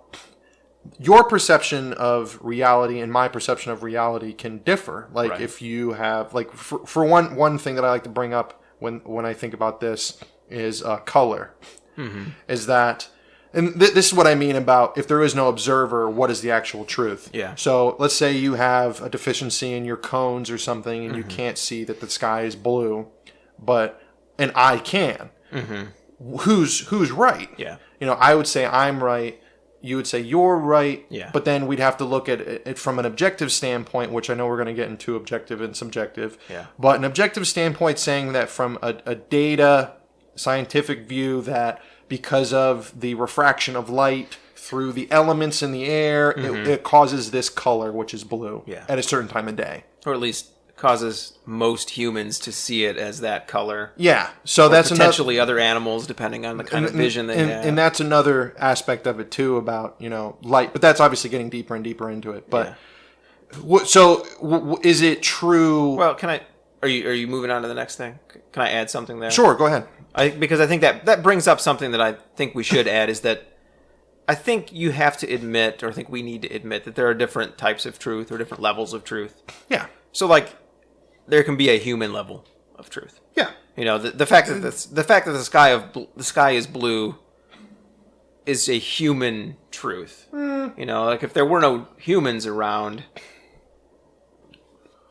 your perception of reality and my perception of reality can differ. Like if you have, like for one thing that I like to bring up when I think about this is color. Is that, and this is what I mean about if there is no observer, what is the actual truth? Yeah. So let's say you have a deficiency in your cones or something and you can't see that the sky is blue, and I can. Who's right? Yeah. I would say I'm right. You would say you're right. Yeah. But then we'd have to look at it from an objective standpoint, which I know we're going to get into objective and subjective. Yeah. But an objective standpoint saying that from a data scientific view that because of the refraction of light through the elements in the air, it causes this color, which is blue, at a certain time of day. Or at least causes most humans to see it as that color. Yeah, so that's potentially other animals, depending on the kind of vision they have. And that's another aspect of it too, about light. But that's obviously getting deeper and deeper into it. But is it true? Well, Are you moving on to the next thing? Can I add something there? Sure, go ahead. Because I think that brings up something that I think we should add, is that I think you have to admit, or I think we need to admit, that there are different types of truth or different levels of truth. Yeah. So, like, there can be a human level of truth. Yeah. The fact that the sky is blue is a human truth. Like, if there were no humans around,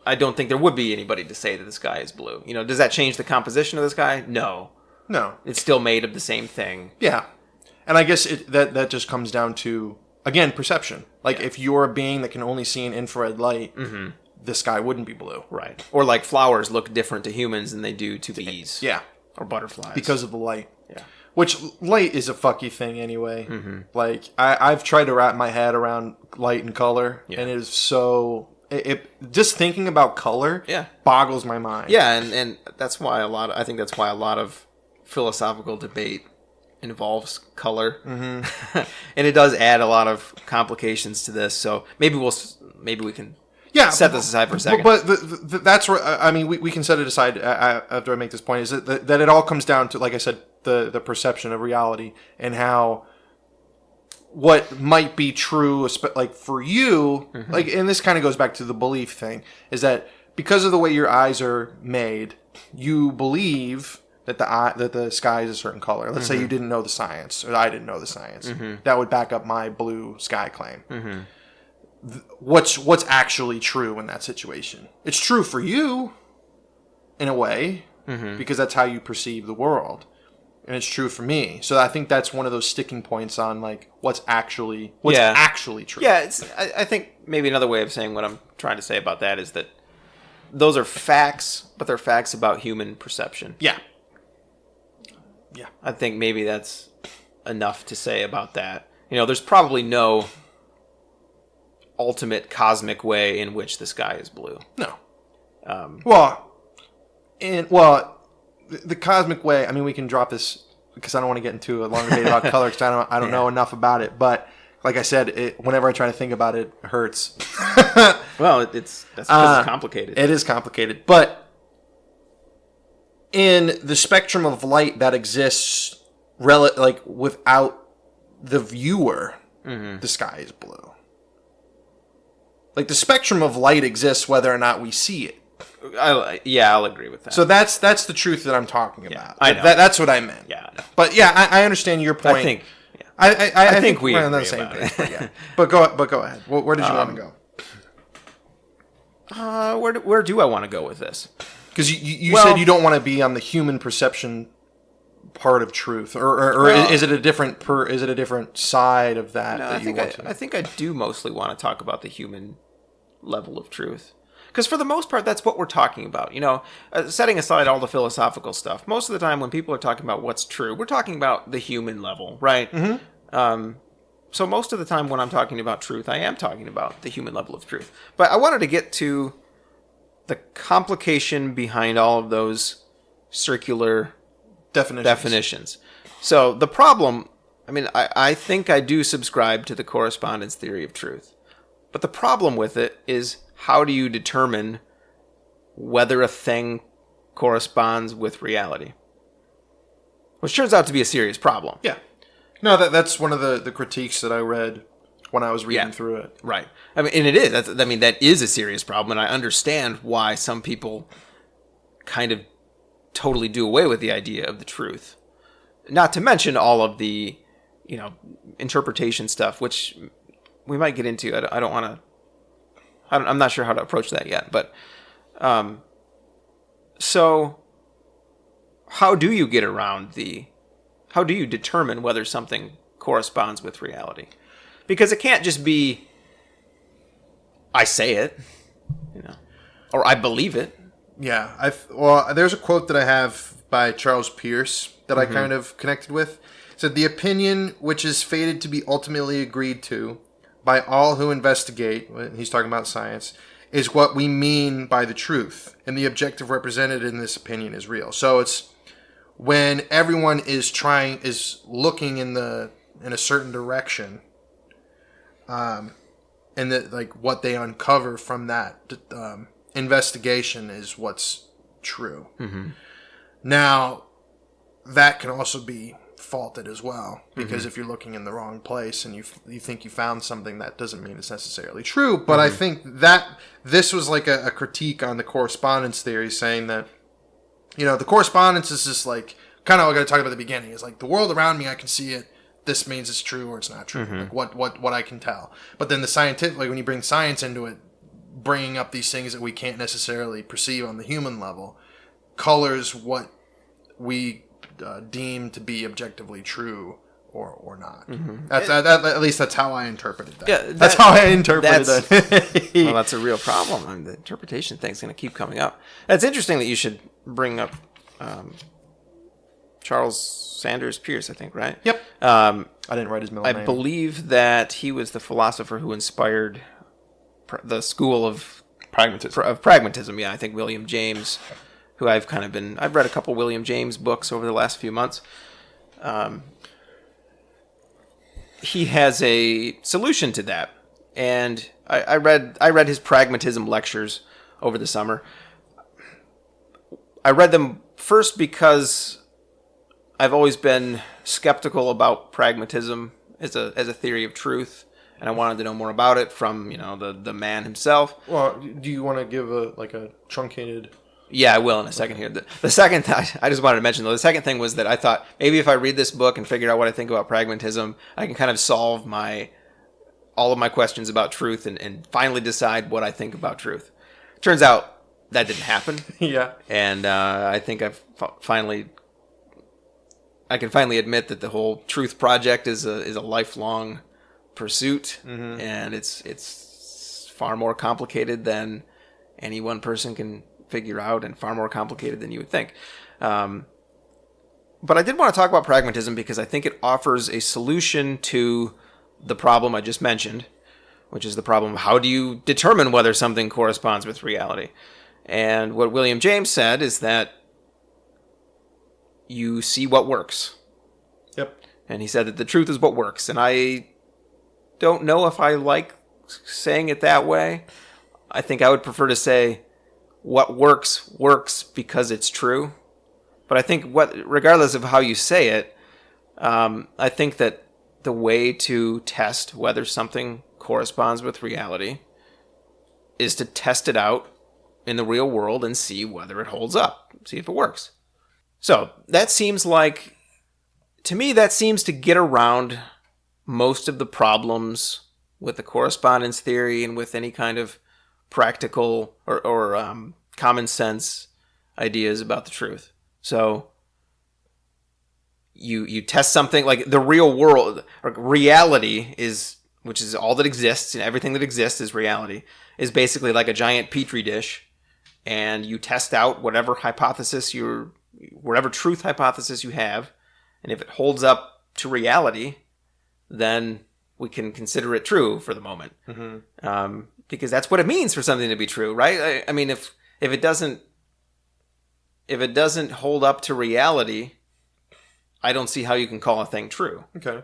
I don't think there would be anybody to say that the sky is blue. Does that change the composition of the sky? No. It's still made of the same thing. Yeah. And I guess that just comes down to, again, perception. Like, if you're a being that can only see in infrared light, the sky wouldn't be blue. Right. Or like flowers look different to humans than they do to bees. Yeah. Or butterflies. Because of the light. Yeah. Which, light is a fucky thing anyway. Like, I've tried to wrap my head around light and color, and it is so... just thinking about color boggles my mind. Yeah, and that's why I think that's why a lot of philosophical debate involves color. And it does add a lot of complications to this. So maybe we can set this aside for a second. But that's where, I mean, we can set it aside after I make this point, is that it all comes down to, like I said, the perception of reality, and how what might be true, like for you, like, and this kind of goes back to the belief thing, is that because of the way your eyes are made, you believe that the sky is a certain color. Let's say you didn't know the science, or I didn't know the science. That would back up my blue sky claim. What's actually true in that situation? It's true for you, in a way, because that's how you perceive the world. And it's true for me. So I think that's one of those sticking points on, like, what's actually true. Yeah, I think maybe another way of saying what I'm trying to say about that is that those are facts, but they're facts about human perception. Yeah. I think maybe that's enough to say about that. There's probably no ultimate cosmic way in which the sky is blue. No. The cosmic way, I mean, we can drop this because I don't want to get into a long debate about color, because I don't know enough about it. But like I said, whenever I try to think about it, it hurts. Well, that's because it's complicated. It is complicated. But in the spectrum of light that exists, without the viewer, the sky is blue. Like, the spectrum of light exists whether or not we see it. I'll agree with that. So that's the truth that I'm talking about. I know. That's what I meant. Yeah, I know. But yeah, I understand your point. I think we we're on the same page. But go ahead. Where did you want to go? Where do I want to go with this? Because you said you don't want to be on the human perception part of truth, or is it a different side of that? No, I think I do mostly want to talk about the human level of truth. Because for the most part, that's what we're talking about. Setting aside all the philosophical stuff, most of the time when people are talking about what's true, we're talking about the human level, right? So most of the time when I'm talking about truth, I am talking about the human level of truth. But I wanted to get to the complication behind all of those circular definitions. So the problem, I mean, I think I do subscribe to the correspondence theory of truth. But the problem with it is, how do you determine whether a thing corresponds with reality? Which turns out to be a serious problem. Yeah. No, that's one of the critiques that I read when I was reading through it. Right. I mean, and it is. That is a serious problem, and I understand why some people kind of totally do away with the idea of the truth. Not to mention all of the, interpretation stuff, which we might get into. I don't want to. I'm not sure how to approach that yet, but so how do you get around how do you determine whether something corresponds with reality? Because it can't just be, I say it, or I believe it. Yeah. There's a quote that I have by Charles Pierce that I kind of connected with. It So the opinion which is fated to be ultimately agreed to by all who investigate, he's talking about science, is what we mean by the truth, and the objective represented in this opinion is real. So it's when everyone is looking in a certain direction, and that like what they uncover from that investigation is what's true. Mm-hmm. Now, that can also be faulted as well, because if you're looking in the wrong place and you think you found something, that doesn't mean it's necessarily true. But I think that this was like a critique on the correspondence theory, saying that, you know, the correspondence is just like, kind of what I talked about at the beginning, is like the world around me, I can see it, this means it's true or it's not true, like what I can tell. But then the scientific, like when you bring science into it, bringing up these things that we can't necessarily perceive on the human level, colors what we deem to be objectively true or not. That's at least that's how I interpreted that. Yeah, that's how I interpreted that. Well, that's a real problem. I mean, the interpretation thing's going to keep coming up. It's interesting that you should bring up Charles Sanders Peirce, I think, right? Yep. I didn't write his middle name. I believe that he was the philosopher who inspired the school of pragmatism. Yeah, I think William James, who I've read a couple William James books over the last few months. He has a solution to that, and I read his pragmatism lectures over the summer. I read them first because I've always been skeptical about pragmatism as a theory of truth, and I wanted to know more about it from the man himself. Well, do you want to give a truncated? Yeah, I will in a second here. The second I just wanted to mention, though, the second thing was that I thought maybe if I read this book and figure out what I think about pragmatism, I can kind of solve all of my questions about truth and finally decide what I think about truth. Turns out that didn't happen. Yeah. And I think I can finally admit that the whole truth project is a lifelong pursuit, and it's far more complicated than any one person can figure out, and far more complicated than you would think. But I did want to talk about pragmatism because I think it offers a solution to the problem I just mentioned, which is the problem of how do you determine whether something corresponds with reality. And what William James said is that you see what works. Yep. And he said that the truth is what works. And I don't know if I like saying it that way. I think I would prefer to say what works because it's true. But I think regardless of how you say it, I think that the way to test whether something corresponds with reality is to test it out in the real world and see whether it holds up, see if it works. So that seems to get around most of the problems with the correspondence theory and with any kind of practical or common sense ideas about the truth. So you test something like the real world, or reality is, which is all that exists, and everything that exists is reality, is basically like a giant petri dish, and you test out whatever truth hypothesis you have, and if it holds up to reality, then we can consider it true for the moment. Because that's what it means for something to be true, right? I mean, if it doesn't hold up to reality, I don't see how you can call a thing true. Okay.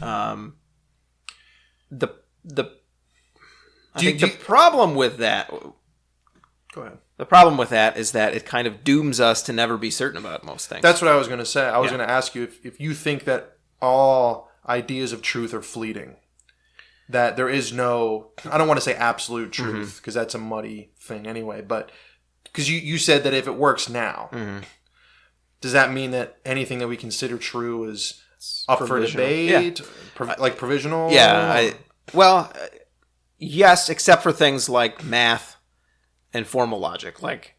I think the problem with that. Go ahead. The problem with that is that it kind of dooms us to never be certain about most things. That's what I was going to say. I was going to ask you if you think that all ideas of truth are fleeting. That there is no, I don't want to say absolute truth, because that's a muddy thing anyway, but because you said that if it works now, does that mean that anything that we consider true is up for debate? Yeah. Like provisional? Yeah. Yes, except for things like math and formal logic. Like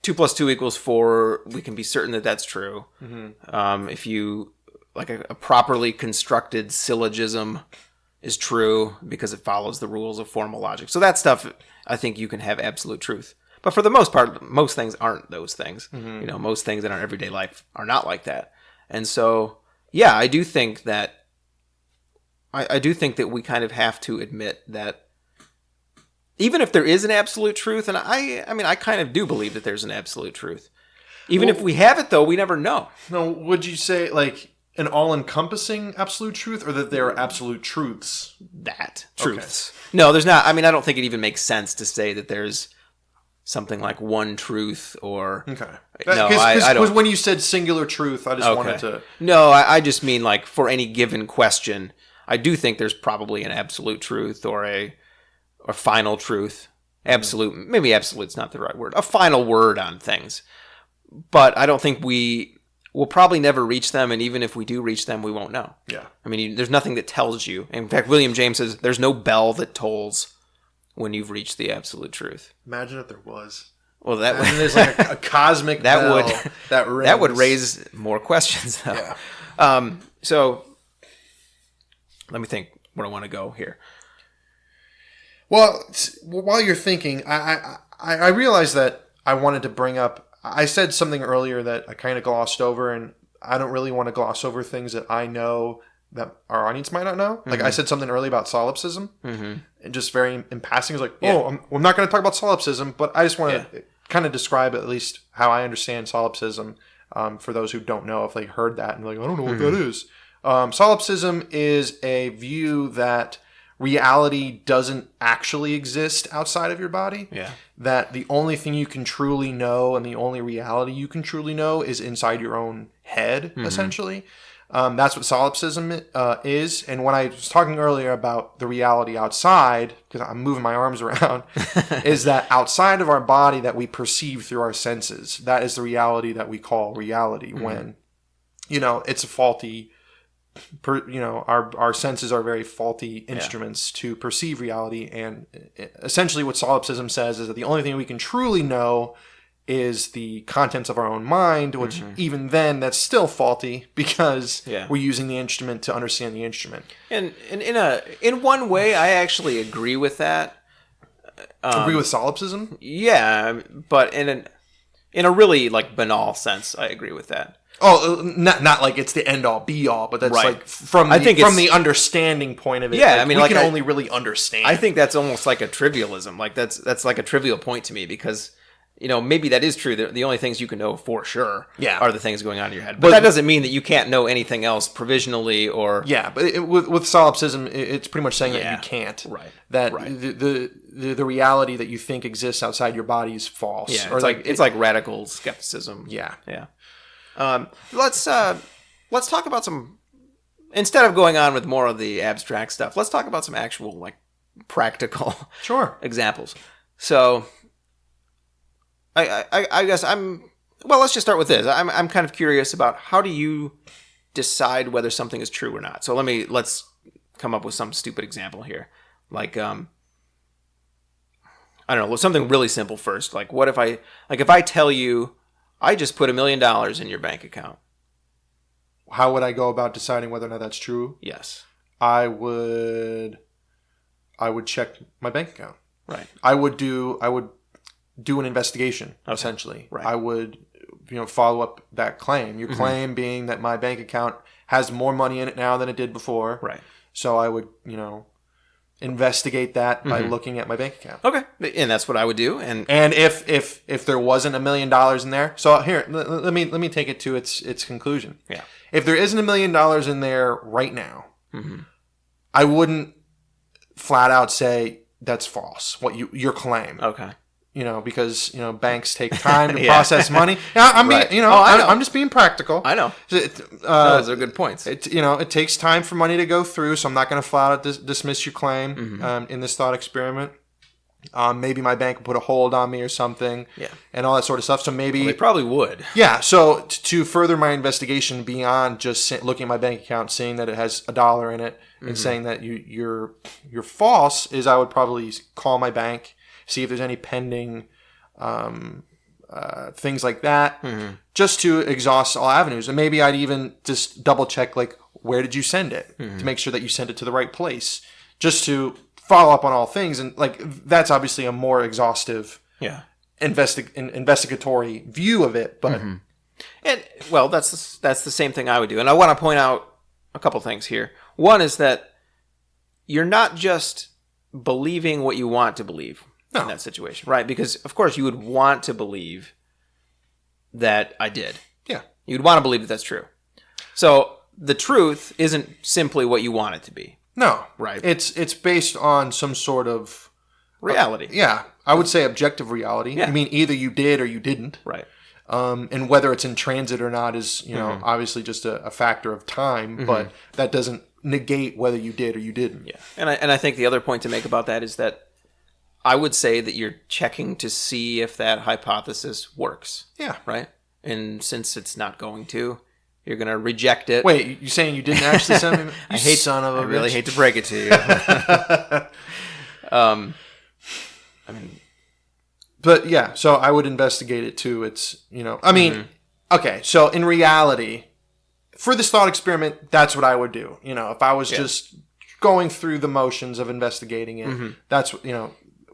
2 + 2 = 4, we can be certain that that's true. If you, like a properly constructed syllogism is true because it follows the rules of formal logic. So that stuff, I think you can have absolute truth. But for the most part, most things aren't those things. Most things in our everyday life are not like that. And so yeah, I do think that I do think that we kind of have to admit that even if there is an absolute truth, and I mean, I kind of do believe that there's an absolute truth. Even if we have it, though, we never know. No, would you say like an all-encompassing absolute truth, or that there are absolute truths? Truths. Okay. No, there's not. I mean, I don't think it even makes sense to say that there's something like one truth or... Okay. No, I don't. When you said singular truth, I just wanted to... No, I just mean like for any given question, I do think there's probably an absolute truth or final truth. Absolute, maybe absolute's not the right word. A final word on things. But I don't think we'll probably never reach them, and even if we do reach them, we won't know. Yeah. I mean, there's nothing that tells you. In fact, William James says there's no bell that tolls when you've reached the absolute truth. Imagine if there was. Well, there's like a cosmic bell that would raise more questions, though. Yeah. So let me think where I want to go here. Well, while you're thinking, I realized that I wanted to bring up. I said something earlier that I kind of glossed over, and I don't really want to gloss over things that I know that our audience might not know. Mm-hmm. Like I said something early about solipsism, and just very in passing, it's like, I'm not going to talk about solipsism, but I just want to kind of describe at least how I understand solipsism for those who don't know, if they heard that and like, I don't know what that is. Solipsism is a view that reality doesn't actually exist outside of your body. Yeah. That the only thing you can truly know and the only reality you can truly know is inside your own head, essentially. That's what solipsism is. And when I was talking earlier about the reality outside, because I'm moving my arms around, is that outside of our body that we perceive through our senses, that is the reality that we call reality when, it's a faulty... our senses are very faulty instruments to perceive reality, and essentially what solipsism says is that the only thing we can truly know is the contents of our own mind, which even then that's still faulty because we're using the instrument to understand the instrument. And in one way, I actually agree with that. Agree with solipsism? Yeah, but in a really like banal sense, I agree with that. Oh, not like it's the end all be all, but that's like from the understanding point of it. Yeah, like, I mean, we like can only really understand. I think that's almost like a trivialism. Like that's like a trivial point to me because maybe that is true. The only things you can know for sure are the things going on in your head. But that doesn't mean that you can't know anything else provisionally or but with solipsism, it's pretty much saying that you can't. Right. That the reality that you think exists outside your body is false. Yeah. Or it's like radical skepticism. Yeah. Yeah. Let's talk about some, instead of going on with more of the abstract stuff, let's talk about some actual like practical examples. So I guess let's just start with this. I'm kind of curious about how do you decide whether something is true or not. So let's come up with some stupid example here. Like, I don't know, something really simple first. Like what if I tell you, I just put $1 million in your bank account. How would I go about deciding whether or not that's true? Yes. I would check my bank account. Right. I would do an investigation, essentially. Right. I would follow up that claim. Your claim being that my bank account has more money in it now than it did before. Right. So I would, investigate that by looking at my bank account. Okay. And that's what I would do. And if there wasn't $1 million in there, so here let me take it to its conclusion. Yeah. If there isn't $1 million in there right now, I wouldn't flat out say that's false. Your claim. Okay. Because banks take time to process money. I'm just being practical. I know. Those are good points. It takes time for money to go through, so I'm not going to flat out dismiss your claim in this thought experiment. Maybe my bank will put a hold on me or something, and all that sort of stuff. So maybe they probably would. Yeah. So to further my investigation beyond just looking at my bank account, seeing that it has $1 in it, and saying that you're false, is I would probably call my bank. See if there's any pending things like that, just to exhaust all avenues. And maybe I'd even just double check, like, where did you send it to make sure that you sent it to the right place, just to follow up on all things. And like that's obviously a more exhaustive, investigatory view of it. But And well, that's the same thing I would do. And I want to point out a couple things here. One is that you're not just believing what you want to believe in that situation, right? Because of course you would want to believe that I did. Yeah. You'd want to believe that that's true. So the truth isn't simply what you want it to be. No. Right. It's based on some sort of reality. Yeah. I would say objective reality. Yeah. I mean, either you did or you didn't. Right. And whether it's in transit or not is, obviously just a factor of time, but that doesn't negate whether you did or you didn't. Yeah. And I think the other point to make about that is that I would say that you're checking to see if that hypothesis works. Yeah. Right? And since it's not going to, you're going to reject it. Wait, you saying you didn't actually send me? I really hate to break it to you. I mean, but yeah, so I would investigate it too. It's, okay, so in reality, for this thought experiment, that's what I would do. If I was just going through the motions of investigating it, that's,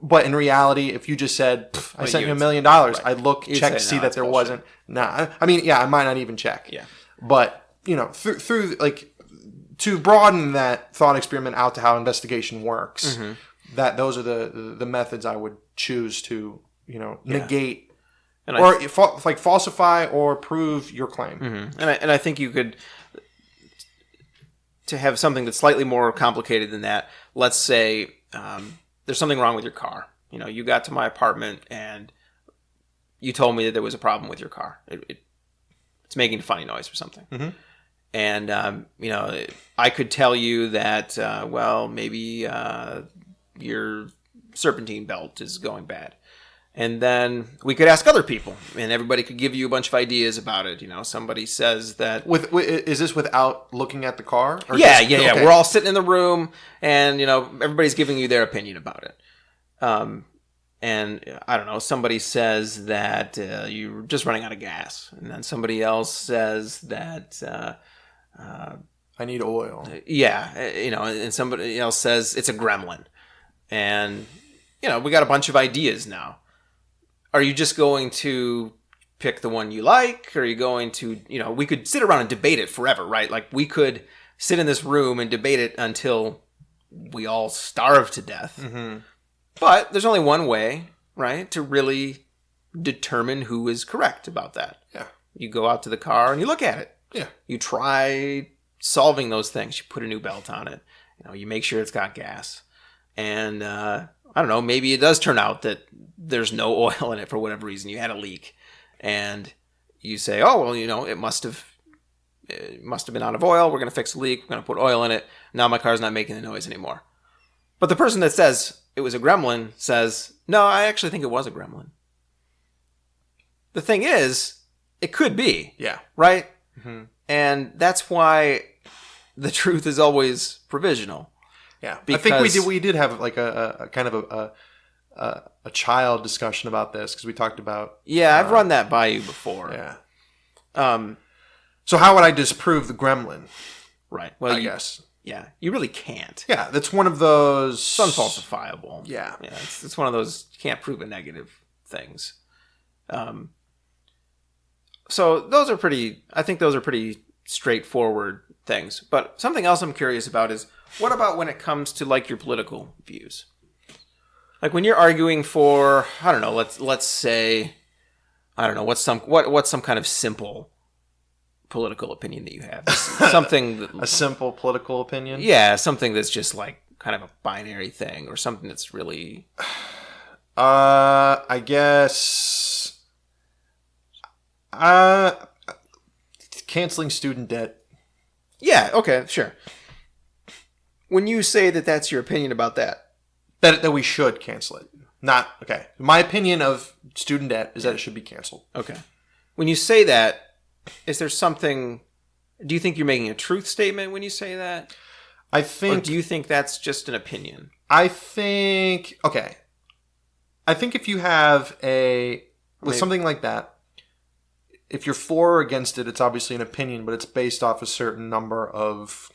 but in reality, if you just said, I sent you $1 million, I'd look, check, see that there wasn't. Nah, I mean, yeah, I might not even check. Yeah. But, through like, to broaden that thought experiment out to how investigation works, that those are the methods I would choose to, negate or falsify or prove your claim. And I think you could, to have something that's slightly more complicated than that, let's say there's something wrong with your car. You got to my apartment and you told me that there was a problem with your car. It's making a funny noise or something. And, I could tell you that, maybe your serpentine belt is going bad. And then we could ask other people, and everybody could give you a bunch of ideas about it. Somebody says that... Is this without looking at the car? Or yeah. Okay. We're all sitting in the room, and, everybody's giving you their opinion about it. And, I don't know, somebody says that you're just running out of gas. And then somebody else says that... I need oil. Yeah, and somebody else says it's a gremlin. And, we got a bunch of ideas now. Are you just going to pick the one you like? Or are you going to, we could sit around and debate it forever, right? Like we could sit in this room and debate it until we all starve to death. But there's only one way, right, to really determine who is correct about that. Yeah. You go out to the car and you look at it. Yeah. You try solving those things. You put a new belt on it. You make sure it's got gas. And, I don't know, maybe it does turn out that there's no oil in it for whatever reason. You had a leak. And you say, oh, well, it must have been out of oil. We're going to fix the leak. We're going to put oil in it. Now my car's not making the noise anymore. But the person that says it was a gremlin says, no, I actually think it was a gremlin. The thing is, it could be. Yeah. Right? And that's why the truth is always provisional. Yeah, because I think we did have like a kind of a child discussion about this because we talked about. Yeah, I've run that by you before. Yeah. So how would I disprove the gremlin? Right. Well, I guess. Yeah, you really can't. Yeah, that's one of those. It's unfalsifiable. Yeah. Yeah, it's one of those you can't prove a negative things. So those are pretty. I think those are pretty straightforward things. But something else I'm curious about is, what about when it comes to like your political views? Like when you're arguing for, I don't know, let's say, I don't know, what's some kind of simple political opinion that you have? Something that, a simple political opinion? Yeah, something that's just like kind of a binary thing, or something that's really I guess canceling student debt. Yeah, okay, sure. When you say that that's your opinion about that we should cancel it. Not, okay. My opinion of student debt is that it should be canceled. Okay. When you say that, is there something, do you think you're making a truth statement when you say that? I think... Or do you think that's just an opinion? I think, okay. I think if you have something like that, if you're for or against it, it's obviously an opinion, but it's based off a certain number of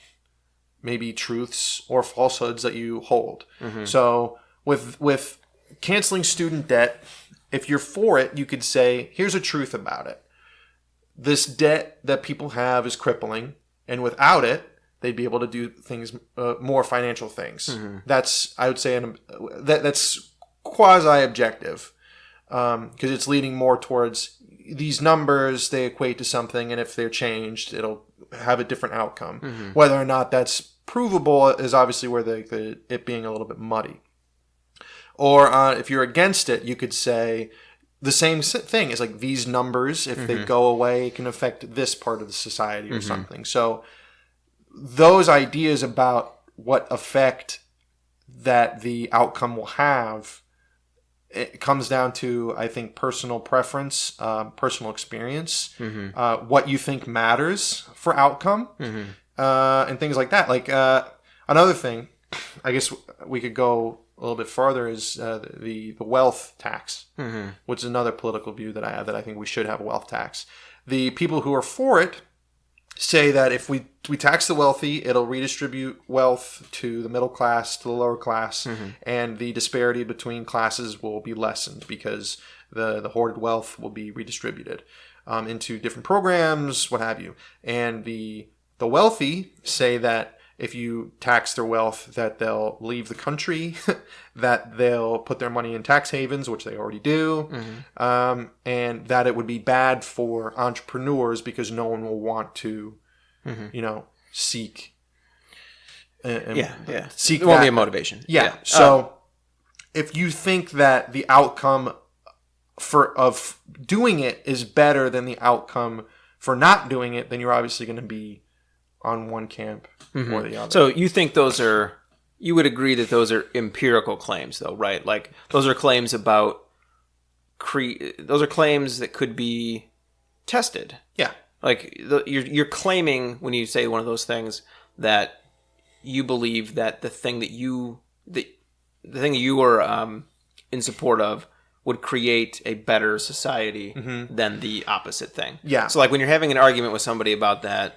maybe truths or falsehoods that you hold. So with canceling student debt, if you're for it, you could say, here's a truth about it. this debt that people have is crippling, and without it, they'd be able to do things, more financial things. That's, I would say, that's quasi-objective, because it's leading more towards these numbers. They equate to something, and if they're changed, it'll have a different outcome. Whether or not that's provable is obviously where it being a little bit muddy. Or if you're against it, you could say the same thing. It's like these numbers, if they go away, it can affect this part of the society or something. So those ideas about what effect that the outcome will have, it comes down to, I think, personal preference, personal experience, what you think matters for outcome, and things like that. Like another thing, I guess we could go a little bit farther, is the wealth tax, which is another political view that I have, that I think we should have a wealth tax. The people who are for it say that if we tax the wealthy, it'll redistribute wealth to the middle class, to the lower class, and the disparity between classes will be lessened because the hoarded wealth will be redistributed into different programs, what have you. And the wealthy say that if you tax their wealth, that they'll leave the country, that they'll put their money in tax havens, which they already do, and that it would be bad for entrepreneurs because no one will want to, seek. Seek. It won't be a motivation. Yeah. So if you think that the outcome of doing it is better than the outcome for not doing it, then you're obviously going to be on one camp or the other. So you think you would agree that those are empirical claims, though, right? Like those are claims about those are claims that could be tested. Yeah. Like you're claiming, when you say one of those things, that you believe that the thing that you are in support of would create a better society than the opposite thing. Yeah. So like when you're having an argument with somebody about that,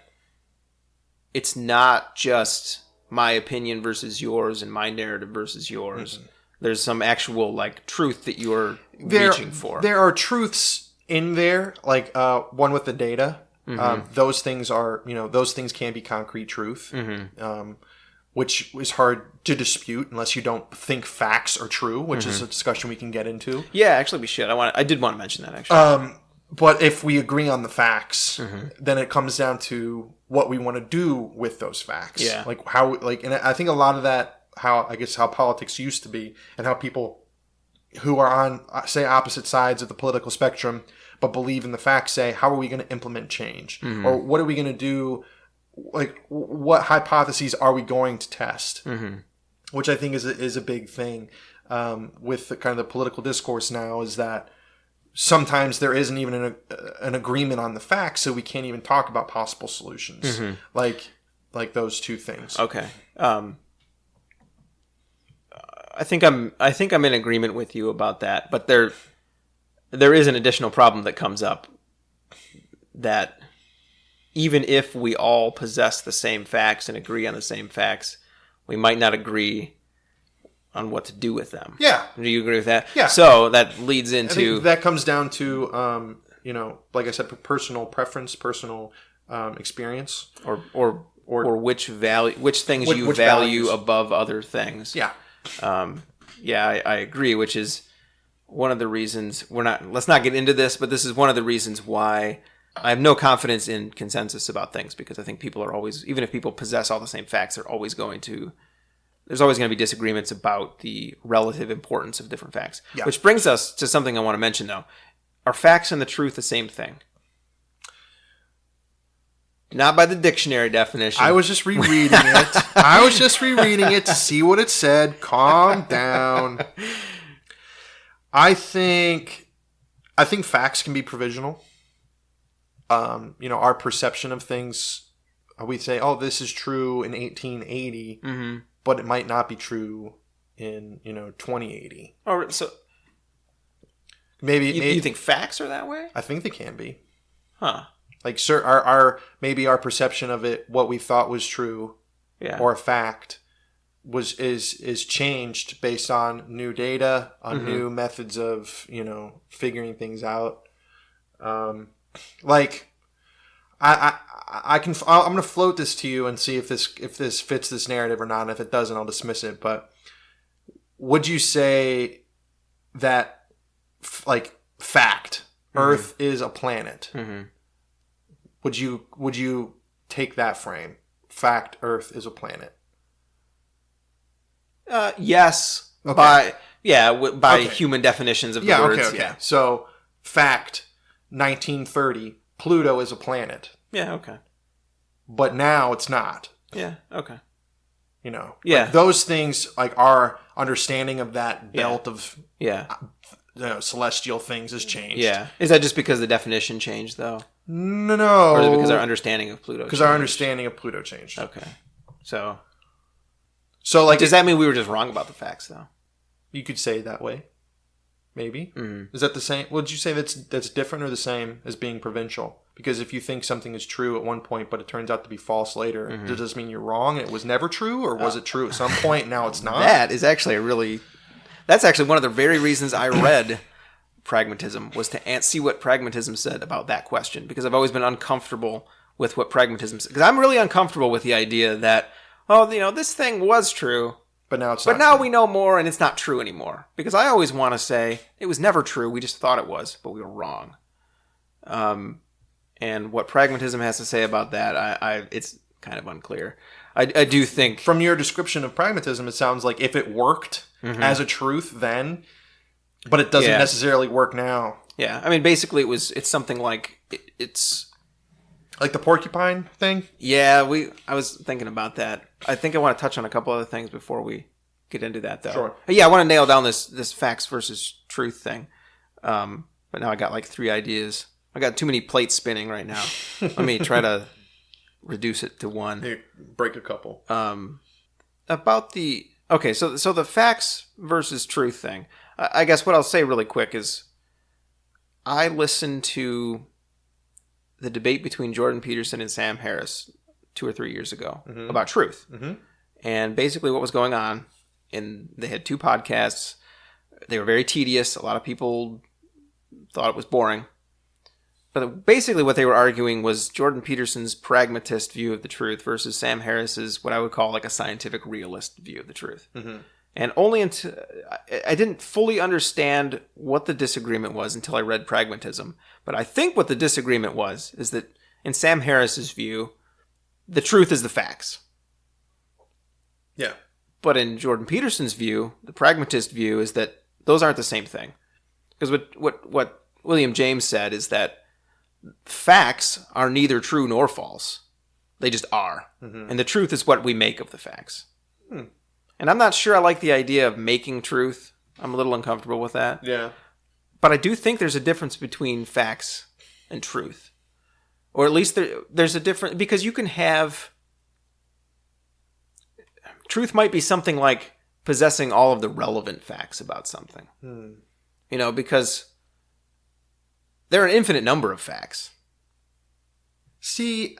it's not just my opinion versus yours and my narrative versus yours. There's some actual like truth that you're reaching for. There are truths in there, like one with the data. Those things can be concrete truth, which is hard to dispute unless you don't think facts are true, which is a discussion we can get into. Yeah, actually we should. I did want to mention that actually. But if we agree on the facts, then it comes down to what we want to do with those facts. Yeah. Like and I think a lot of that, how politics used to be, and how people who are on, say, opposite sides of the political spectrum, but believe in the facts, say, how are we going to implement change? Or what are we going to do? Like, what hypotheses are we going to test? Which I think is a big thing with the kind of the political discourse now, is that sometimes there isn't even an agreement on the facts, so we can't even talk about possible solutions. Like those two things. Okay. I think I'm in agreement with you about that, but there is an additional problem that comes up, that even if we all possess the same facts and agree on the same facts, we might not agree on what to do with them. Yeah. Do you agree with that? Yeah. So that leads into... I think that comes down to, like I said, personal preference, personal experience. Or which things you value values above other things. Yeah. I agree, which is one of the reasons let's not get into this, but this is one of the reasons why I have no confidence in consensus about things, because I think people are always, even if people possess all the same facts, there's always going to be disagreements about the relative importance of different facts. Yeah. Which brings us to something I want to mention, though. Are facts and the truth the same thing? Not by the dictionary definition. I was just rereading it to see what it said. Calm down. I think facts can be provisional. Our perception of things, we say, oh, this is true in 1880, but it might not be true in 2080. Oh, so maybe you think facts are that way? I think they can be. Huh. Like, our maybe our perception of it, what we thought was true, or a fact, is changed based on new data, on new methods of figuring things out. Like, I'm going to float this to you and see if this fits this narrative or not. And if it doesn't, I'll dismiss it. But would you say that, like, fact, Earth is a planet? Mm-hmm. Would you take that frame? Fact, Earth is a planet. Yes. Okay. By human definitions of the words. Okay. Yeah. So, fact, 1930, Pluto is a planet. Yeah, okay. But now it's not. Yeah, okay. You know? Yeah. Like those things, like our understanding of that belt of celestial things has changed. Yeah. Is that just because the definition changed, though? No. Or is it because our understanding of Pluto changed? Because our understanding of Pluto changed. Okay. So, like, does that mean we were just wrong about the facts, though? You could say it that way. Maybe. Mm-hmm. Is that the same? Would you say that's different or the same as being provincial? Because if you think something is true at one point, but it turns out to be false later, does this mean you're wrong and it was never true? Or was it true at some point and now it's not? That's actually one of the very reasons I read Pragmatism, was to see what Pragmatism said about that question. Because I've always been uncomfortable with what Pragmatism said. Because I'm really uncomfortable with the idea that, this thing was true, but now it's not. But now true. we know more and it's not true anymore. Because I always want to say, it was never true, we just thought it was, but we were wrong. And what Pragmatism has to say about that, it's kind of unclear. I do think... From your description of Pragmatism, it sounds like if it worked as a truth then, but it doesn't necessarily work now. Yeah, I mean, basically it's something like... It's... Like the porcupine thing? Yeah, I was thinking about that. I think I want to touch on a couple other things before we get into that, though. Sure. Yeah, I want to nail down this facts versus truth thing. But now I got like 3 ideas. I got too many plates spinning right now. Let me try to reduce it to 1. Here, break a couple. About the... Okay, so the facts versus truth thing. I guess what I'll say really quick is I listened to the debate between Jordan Peterson and Sam Harris 2 or 3 years ago about truth. Mm-hmm. And basically what was going on, and they had 2 podcasts. They were very tedious. A lot of people thought it was boring. But basically what they were arguing was Jordan Peterson's pragmatist view of the truth versus Sam Harris's what I would call like a scientific realist view of the truth. Mm-hmm. And only until I didn't fully understand what the disagreement was until I read Pragmatism. But I think what the disagreement was is that in Sam Harris's view, the truth is the facts. Yeah. But in Jordan Peterson's view, the pragmatist view is that those aren't the same thing. Because what William James said is that facts are neither true nor false. They just are. Mm-hmm. And the truth is what we make of the facts. And I'm not sure I like the idea of making truth. I'm a little uncomfortable with that. Yeah. But I do think there's a difference between facts and truth. Or at least there's a difference, because you can have... Truth might be something like possessing all of the relevant facts about something. Because there are an infinite number of facts. See,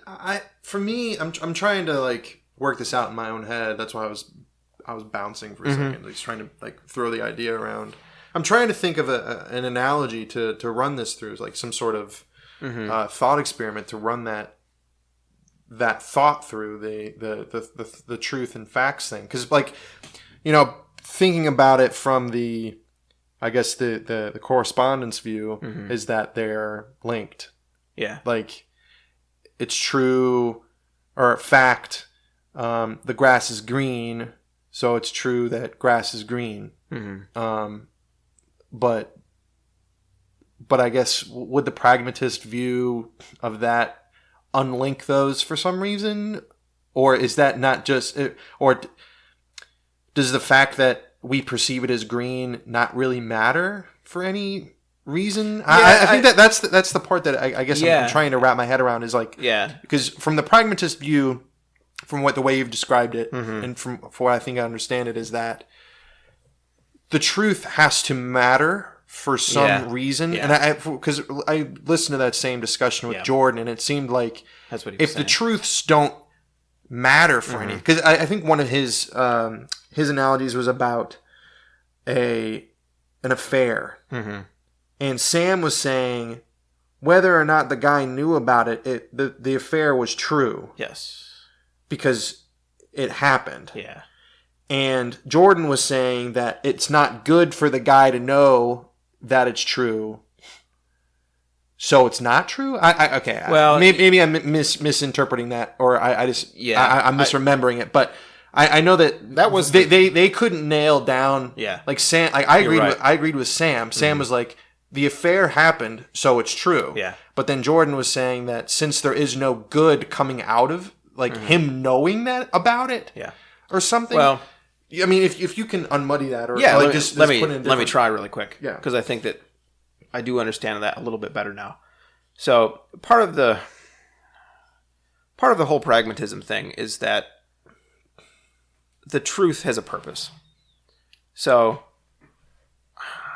for me, I'm trying to like work this out in my own head. That's why I was bouncing for a second, just trying to like throw the idea around. I'm trying to think of an analogy to run this through, like some sort of thought experiment to run that thought through the truth and facts thing. Because like, thinking about it from the correspondence view is that they're linked. Yeah. Like, it's true, or fact, the grass is green, so it's true that grass is green. But I guess, would the pragmatist view of that unlink those for some reason? Or is that not just... Or does the fact that we perceive it as green not really matter for any reason? Yeah, I think that's the part that I guess I'm trying to wrap my head around, is like... Yeah. Because from the pragmatist view, from the way you've described it, and from what I think I understand it, is that the truth has to matter for some reason. Yeah. And because I listened to that same discussion with Jordan, and it seemed like that's what he was if saying. the truths don't matter for any, because I think one of his analogies was about an affair, and Sam was saying, whether or not the guy knew about it, the affair was true. Yes. Because it happened. Yeah. And Jordan was saying that it's not good for the guy to know that it's true. So it's not true? Okay. Well, maybe I'm misinterpreting that, or I'm misremembering it. But I know that was they couldn't nail down. Yeah. Like Sam, I agreed with Sam. Sam was like, the affair happened, so it's true. Yeah. But then Jordan was saying that since there is no good coming out of him knowing that about it, or something. Well, I mean, if you can unmuddy that, or let me try really quick. Yeah. Because I think that I do understand that a little bit better now. So part of the whole pragmatism thing is that the truth has a purpose. So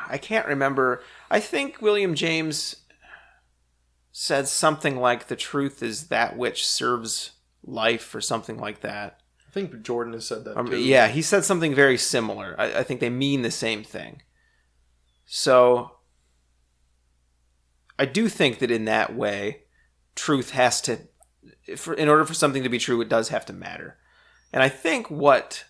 I can't remember. I think William James said something like the truth is that which serves life, or something like that. I think Jordan has said that too. Yeah, he said something very similar. I think they mean the same thing. So I do think that in that way, truth has to, in order for something to be true, it does have to matter. And I think to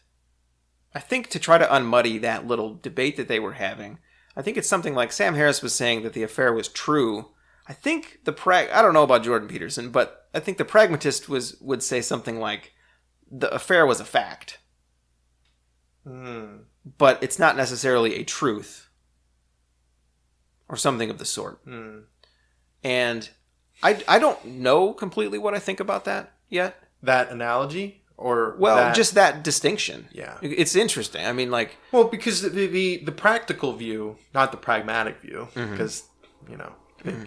try to unmuddy that little debate that they were having, I think it's something like Sam Harris was saying that the affair was true. I think I don't know about Jordan Peterson, but I think the pragmatist would say something like the affair was a fact. But it's not necessarily a truth or something of the sort. And I don't know completely what I think about that yet. That analogy? Just that distinction. Yeah. It's interesting. I mean, like... Well, because the practical view, not the pragmatic view, because,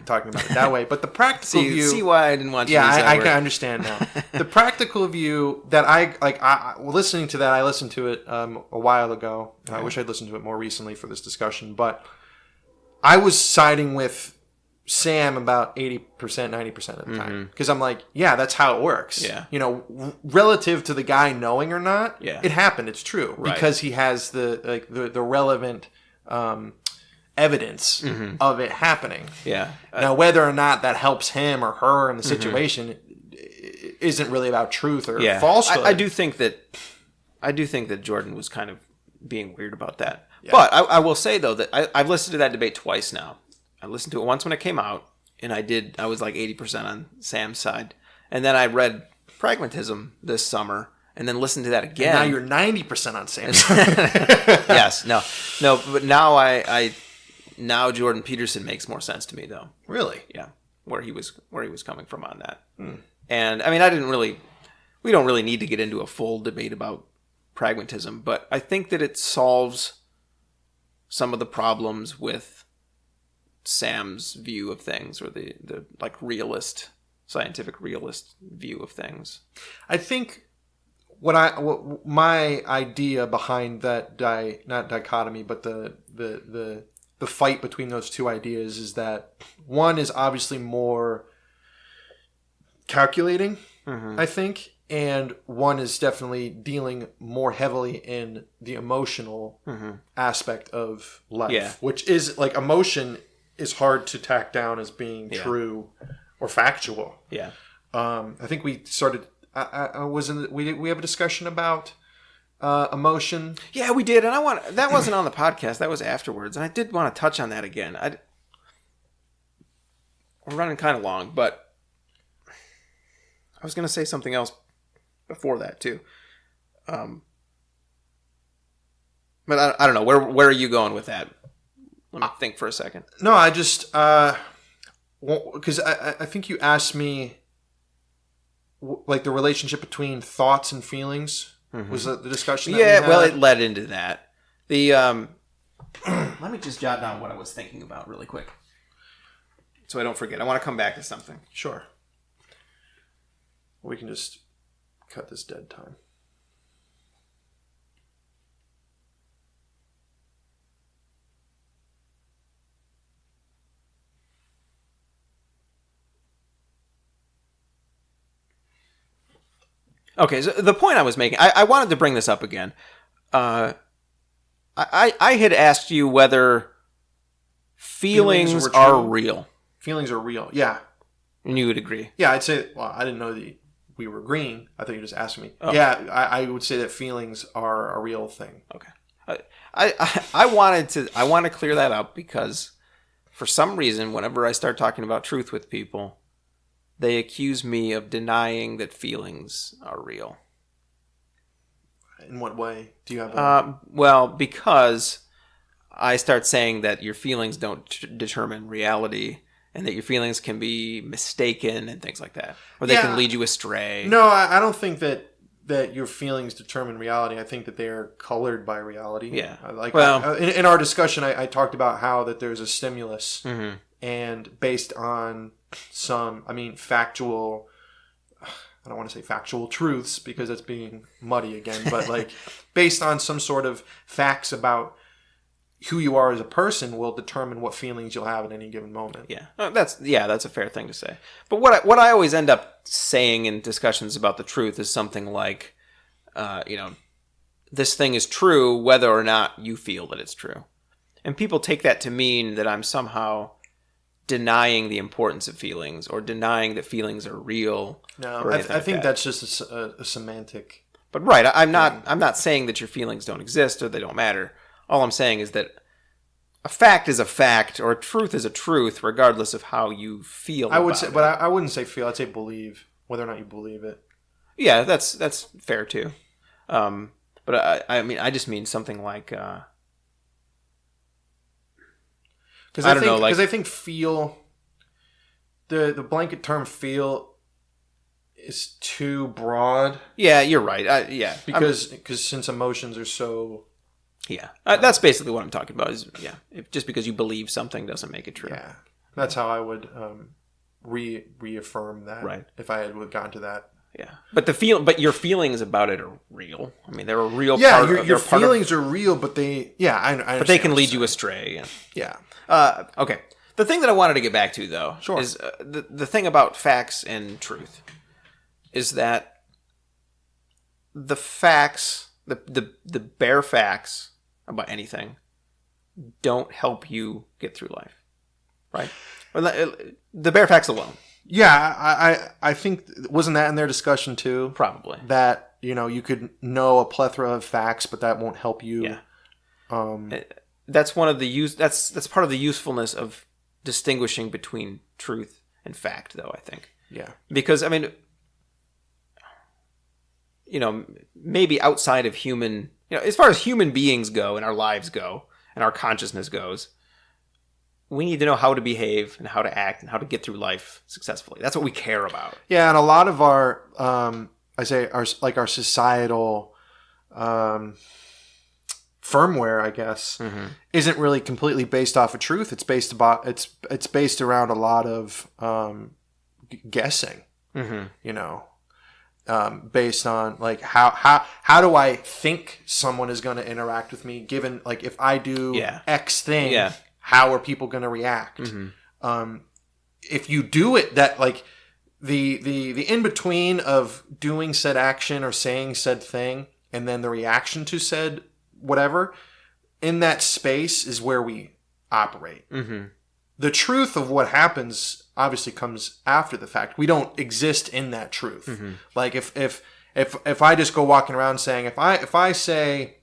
talking about it that way, but the practical view... See why I didn't want you to use that I word. can understand now. The practical view that listening to that, I listened to it a while ago, and I wish I'd listened to it more recently for this discussion, but I was siding with Sam about 80%, 90% of the time. Because I'm like, yeah, that's how it works. Yeah. Relative to the guy knowing or not, it happened. It's true. Right. Because he has the relevant evidence of it happening. Yeah. Now, whether or not that helps him or her in the situation isn't really about truth or falsehood. I do think that Jordan was kind of being weird about that. Yeah. But I will say, though, that I've listened to that debate twice now. I listened to it once when it came out, and I was like 80% on Sam's side. And then I read Pragmatism this summer, and then listened to that again. And now you're 90% on Sam's side. Yes, no, but now Jordan Peterson makes more sense to me, though. Really? Yeah, where he was coming from on that. And I mean, we don't really need to get into a full debate about pragmatism, but I think that it solves some of the problems with Sam's view of things, or the like scientific realist view of things. I think what my idea behind that not dichotomy, but the fight between those two ideas is that one is obviously more calculating, I think, and one is definitely dealing more heavily in the emotional aspect of life, which is like emotion is hard to tack down as being true or factual. Yeah. I think we started. We have a discussion about emotion. Yeah, we did, and that wasn't on the podcast. That was afterwards, and I did want to touch on that again. We're running kind of long, but I was going to say something else before that too. But I don't know. Where are you going with that? Let me think for a second. No, I just because I think you asked me like the relationship between thoughts and feelings was the discussion. That well, it led into that. The let me just jot down what I was thinking about really quick, so I don't forget. I want to come back to something. Sure. We can just cut this dead time. Okay, so the point I was making, I wanted to bring this up again. I had asked you whether feelings are real. Feelings are real. Yeah. And you would agree? Yeah, I'd say, well, I didn't know that we were agreeing. I thought you were just asking me. Oh. Yeah, I would say that feelings are a real thing. Okay. I want to clear that up because for some reason, whenever I start talking about truth with people, they accuse me of denying that feelings are real. In what way? Do you have well, because I start saying that your feelings don't determine reality and that your feelings can be mistaken and things like that. Or they can lead you astray. No, I don't think that your feelings determine reality. I think that they are colored by reality. Yeah. In our discussion, I talked about how that there's a stimulus and based on some, factual, I don't want to say factual truths because that's being muddy again, but like based on some sort of facts about who you are as a person will determine what feelings you'll have at any given moment. Yeah, that's a fair thing to say. But what I always end up saying in discussions about the truth is something like, this thing is true whether or not you feel that it's true, and people take that to mean that I'm somehow denying the importance of feelings or denying that feelings are real. No, I think that's just a semantic. But right, I'm not saying that your feelings don't exist or they don't matter. All I'm saying is that a fact is a fact, or a truth is a truth, regardless of how you feel. I wouldn't say feel. I'd say believe, whether or not you believe it. Yeah, that's fair too. But I just mean something like. Because I think feel. The blanket term feel is too broad. Yeah, you're right. Because since emotions are so. Yeah, that's basically what I'm talking about. Just because you believe something doesn't make it true. Yeah, that's how I would reaffirm that. Right. If I had gotten to that. Yeah, but your feelings about it are real. I mean, they're a real. Yeah, part your feelings are real, but they. Yeah, I but they can lead you astray. Yeah. Okay. The thing that I wanted to get back to though is the thing about facts and truth is that the facts, the bare facts about anything don't help you get through life, right? Or the bare facts alone. Yeah, I think, wasn't that in their discussion too? Probably. That, you could know a plethora of facts, but that won't help you. Yeah. That's one of the that's part of the usefulness of distinguishing between truth and fact, though, I think. Yeah. Because, maybe outside of human, as far as human beings go and our lives go and our consciousness goes, we need to know how to behave and how to act and how to get through life successfully. That's what we care about. Yeah, and a lot of our, our societal firmware, I guess, isn't really completely based off of truth. It's based around a lot of guessing. Based on like how do I think someone is going to interact with me? Given like if I do X thing, how are people going to react? If you do it, that like the in between of doing said action or saying said thing, and then the reaction to said whatever, in that space is where we operate. The truth of what happens obviously comes after the fact. We don't exist in that truth. Like if I just go walking around saying, if I say,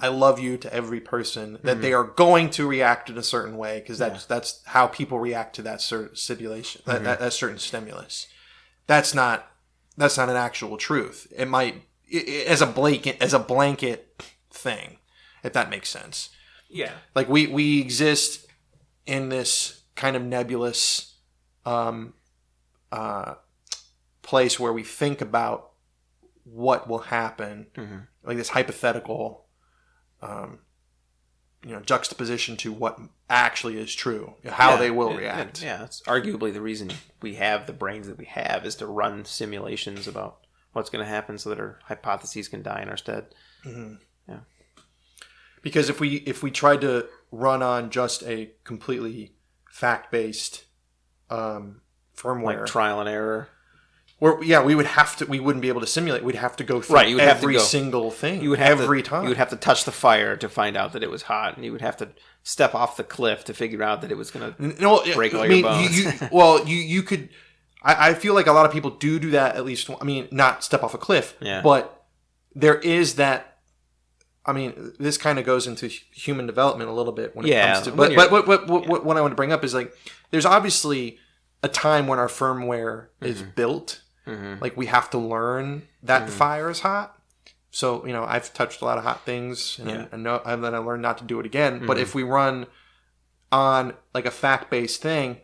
I love you to every person, that they are going to react in a certain way, because that's how people react to that certain stipulation, that certain stimulus. That's not an actual truth. It might as a blanket thing, if that makes sense. Yeah. Like we exist in this kind of nebulous place where we think about what will happen, like this hypothetical juxtaposition to what actually is true, how they will react. It's arguably the reason we have the brains that we have, is to run simulations about what's going to happen so that our hypotheses can die in our stead. Yeah. Because if we tried to run on just a completely fact-based firmware, like trial and error, we would have to. We wouldn't be able to simulate. We'd have to go through Right, you would have to every go. single thing. You would have every to, time. You would have to touch the fire to find out that it was hot, and you would have to step off the cliff to figure out that it was going to break all your bones. You could. I feel like a lot of people do that at least. I mean, not step off a cliff, but there is that. I mean, this kind of goes into human development a little bit when it comes to. But what I want to bring up is like, there's obviously a time when our firmware is built. Like we have to learn that the fire is hot. So I've touched a lot of hot things, and then I learned not to do it again. But if we run on like a fact-based thing,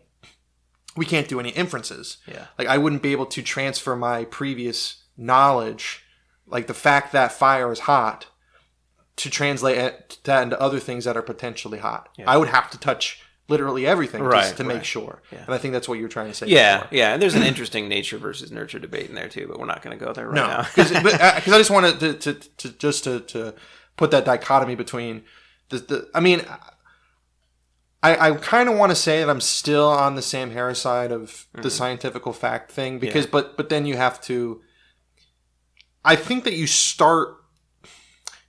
we can't do any inferences. Yeah. Like I wouldn't be able to transfer my previous knowledge, like the fact that fire is hot, to translate that into other things that are potentially hot. Yeah. I would have to touch literally everything to make sure. Yeah. And I think that's what you're trying to say. Yeah, yeah. And there's an interesting nature versus nurture debate in there too, but we're not going to go there now. Because I just wanted to put that dichotomy between I mean, I kind of want to say that I'm still on the Sam Harris side of the scientific fact thing because, but then you have to. I think that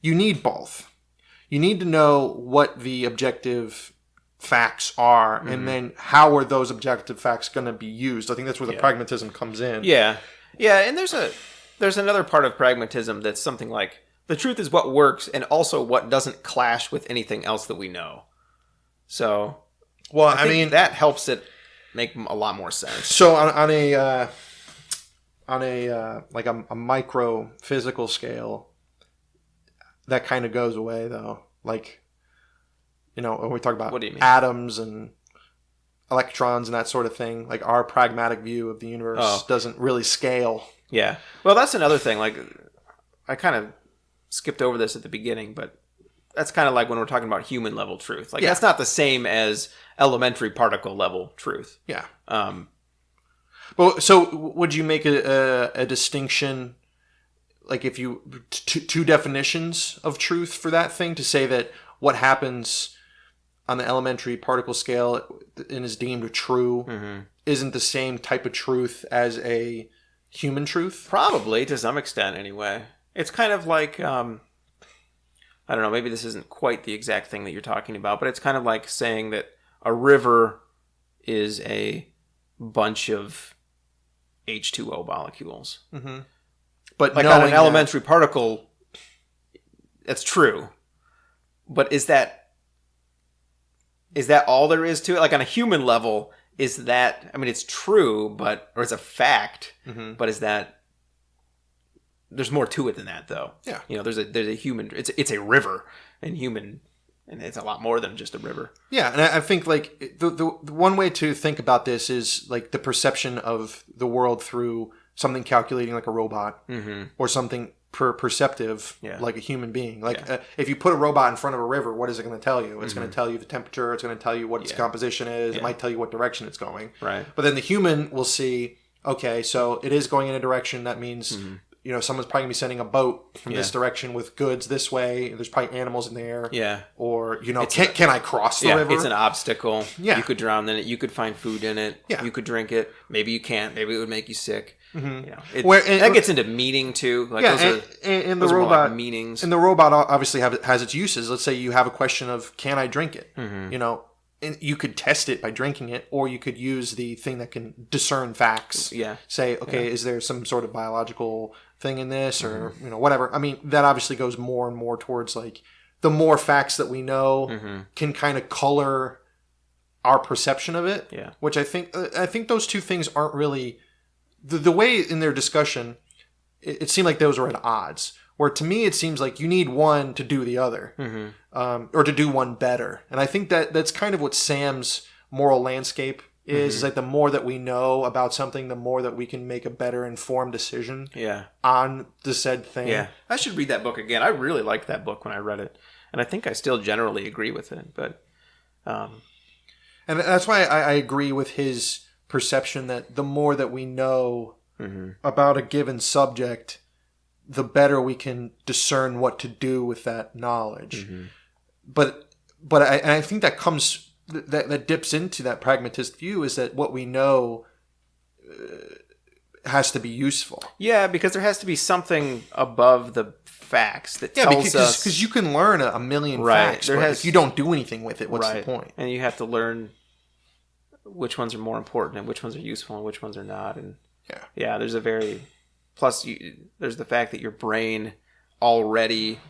you need both. You need to know what the objective facts are, and then how are those objective facts going to be used. I think that's where the pragmatism comes in. Yeah, yeah, and there's another part of pragmatism that's something like the truth is what works, and also what doesn't clash with anything else that we know. So, well, I mean that helps it make a lot more sense. So on a like a micro physical scale, that kind of goes away though. Like, when we talk about what do you mean? Atoms and electrons and that sort of thing, like our pragmatic view of the universe doesn't really scale. Yeah. Well, that's another thing. Like, I kind of skipped over this at the beginning, but that's kind of like when we're talking about human level truth. Like, that's not the same as elementary particle level truth. Yeah. Well, so would you make a distinction? Like if you two definitions of truth for that thing to say that what happens on the elementary particle scale and is deemed true isn't the same type of truth as a human truth? Probably to some extent anyway. It's kind of like, I don't know, maybe this isn't quite the exact thing that you're talking about, but it's kind of like saying that a river is a bunch of H2O molecules. Mm-hmm. But like on an elementary particle, that's true. But is that all there is to it? Like on a human level, is that? I mean, it's true, or it's a fact. Mm-hmm. But is that? There's more to it than that, though. Yeah. There's a human. It's a river, and it's a lot more than just a river. Yeah, and I think like the one way to think about this is like the perception of the world through something calculating like a robot, or something perceptive like a human being. Like if you put a robot in front of a river, what is it going to tell you? It's going to tell you the temperature. It's going to tell you what its composition is. Yeah. It might tell you what direction it's going. Right. But then the human will see, okay, so it is going in a direction. That means someone's probably going to be sending a boat from this direction with goods this way. There's probably animals in there. Yeah. Or can I cross the river? It's an obstacle. Yeah. You could drown in it. You could find food in it. Yeah. You could drink it. Maybe you can't. Maybe it would make you sick. Mm-hmm. That gets into meaning too. Like and the robot meanings. And the robot obviously has its uses. Let's say you have a question of, can I drink it? Mm-hmm. And you could test it by drinking it, or you could use the thing that can discern facts. Yeah. Say, okay, is there some sort of biological thing in this, or whatever? I mean, that obviously goes more and more towards like the more facts that we know can kind of color our perception of it. Yeah. Which I think those two things aren't really. The way in their discussion, it seemed like those were at odds. Where to me, it seems like you need one to do the other, or to do one better. And I think that's kind of what Sam's moral landscape is. Is like the more that we know about something, the more that we can make a better informed decision on the said thing. Yeah, I should read that book again. I really liked that book when I read it. And I think I still generally agree with it. But and that's why I agree with his perception that the more that we know about a given subject, the better we can discern what to do with that knowledge. But I think that comes that dips into that pragmatist view, is that what we know has to be useful. Yeah, because there has to be something above the facts that tells us. Because you can learn a million facts, but if you don't do anything with it, what's the point? And you have to learn which ones are more important and which ones are useful and which ones are not. And yeah, there's a very plus. There's the fact that your brain already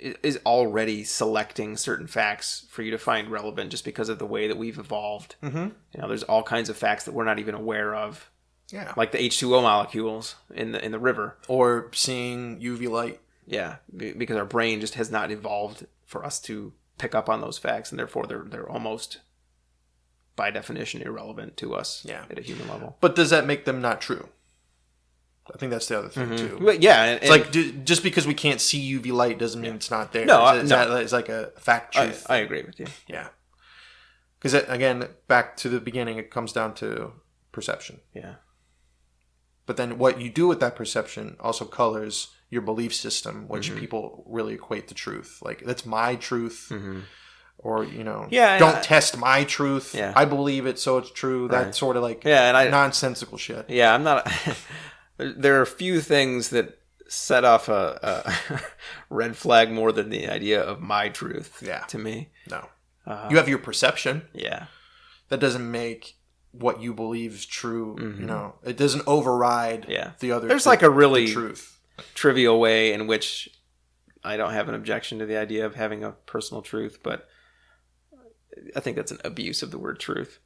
is already selecting certain facts for you to find relevant just because of the way that we've evolved. Mm-hmm. There's all kinds of facts that we're not even aware of. Yeah, like the H2O molecules in the river, or seeing UV light. Yeah, because our brain just has not evolved for us to pick up on those facts, and therefore they're almost by definition irrelevant to us at a human level. But does that make them not true? I think that's the other thing too. But yeah, it's like just because we can't see UV light doesn't mean it's not there. No, it's like a fact truth. I agree with you. Yeah, because again, back to the beginning, it comes down to perception. Yeah. But then what you do with that perception also colors your belief system, which people really equate to truth. Like, that's my truth. Or, don't test my truth. Yeah. I believe it, so it's true. That sort of like nonsensical shit. Yeah, I'm not... There are a few things that set off a red flag more than the idea of my truth to me. No. You have your perception. Yeah. That doesn't make what you believe is true. It doesn't override the other. There's like a really truth trivial way in which I don't have an objection to the idea of having a personal truth, but I think that's an abuse of the word truth.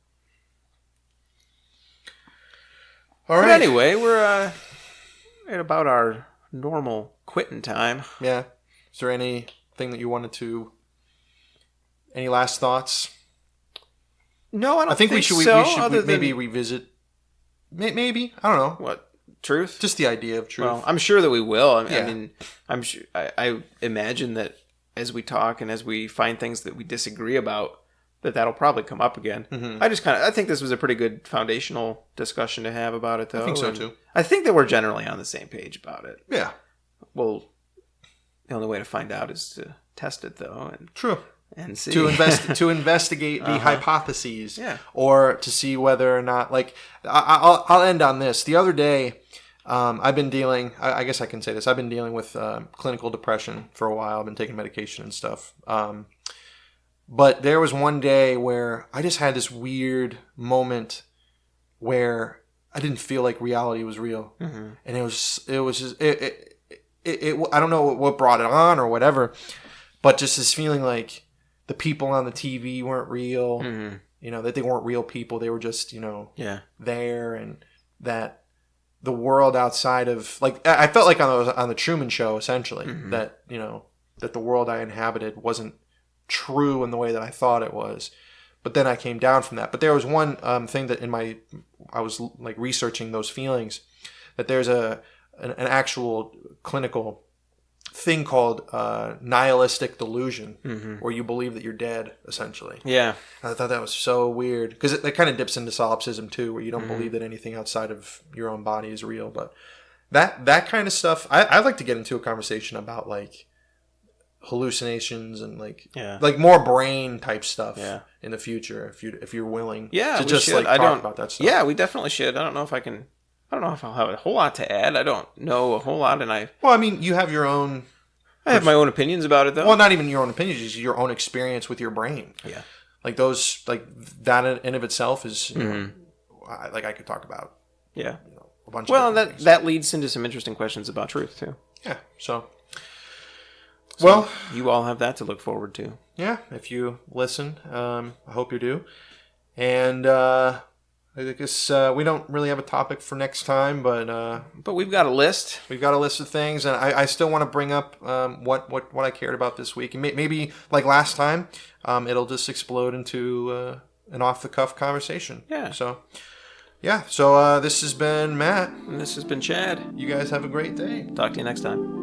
All right. But anyway, we're at about our normal quitting time. Yeah. Is there anything that you wanted to? Any last thoughts? No, I don't think we should maybe revisit. Maybe, I don't know. What, truth? Just the idea of truth. Well, I'm sure that we will. I mean, I'm sure. I imagine that as we talk and as we find things that we disagree about, that'll probably come up again. I think this was a pretty good foundational discussion to have about it, though. I think so too. I think that we're generally on the same page about it. Yeah. Well, the only way to find out is to test it, though. And true. And see. to investigate the hypotheses, or to see whether or not, like, I'll end on this. The other day, I've been dealing. I guess I can say this. I've been dealing with clinical depression for a while. I've been taking medication and stuff. But there was one day where I just had this weird moment where I didn't feel like reality was real, and it was just I don't know what brought it on or whatever, but just this feeling like the people on the TV weren't real, that they weren't real people. They were just, there, and that the world outside of, like, I felt like on the Truman Show, essentially, that, that the world I inhabited wasn't true in the way that I thought it was. But then I came down from that. But there was one thing that I was like researching those feelings, that there's an actual clinical thing called nihilistic delusion, where you believe that you're dead, essentially. Yeah. I thought that was so weird, because it kind of dips into solipsism too, where you don't believe that anything outside of your own body is real. But that kind of stuff, I'd like to get into a conversation about, like, hallucinations and like more brain type stuff in the future, if you're willing to just talk about that stuff. Yeah, we definitely should. I don't know if I'll have a whole lot to add. I don't know a whole lot, and well, I mean, you have your own. I have my own opinions about it, though. Well, not even your own opinions, just your own experience with your brain. Yeah, like those, like that in of itself is, like, I could talk about. Yeah, a bunch. Well, of that leads into some interesting questions about truth too. Yeah. So well, you all have that to look forward to. Yeah, if you listen, I hope you do. And I guess we don't really have a topic for next time, but we've got a list. We've got a list of things, and I still want to bring up what I cared about this week. And maybe like last time, it'll just explode into an off the cuff conversation. Yeah. So this has been Matt, and this has been Chad. You guys have a great day. Talk to you next time.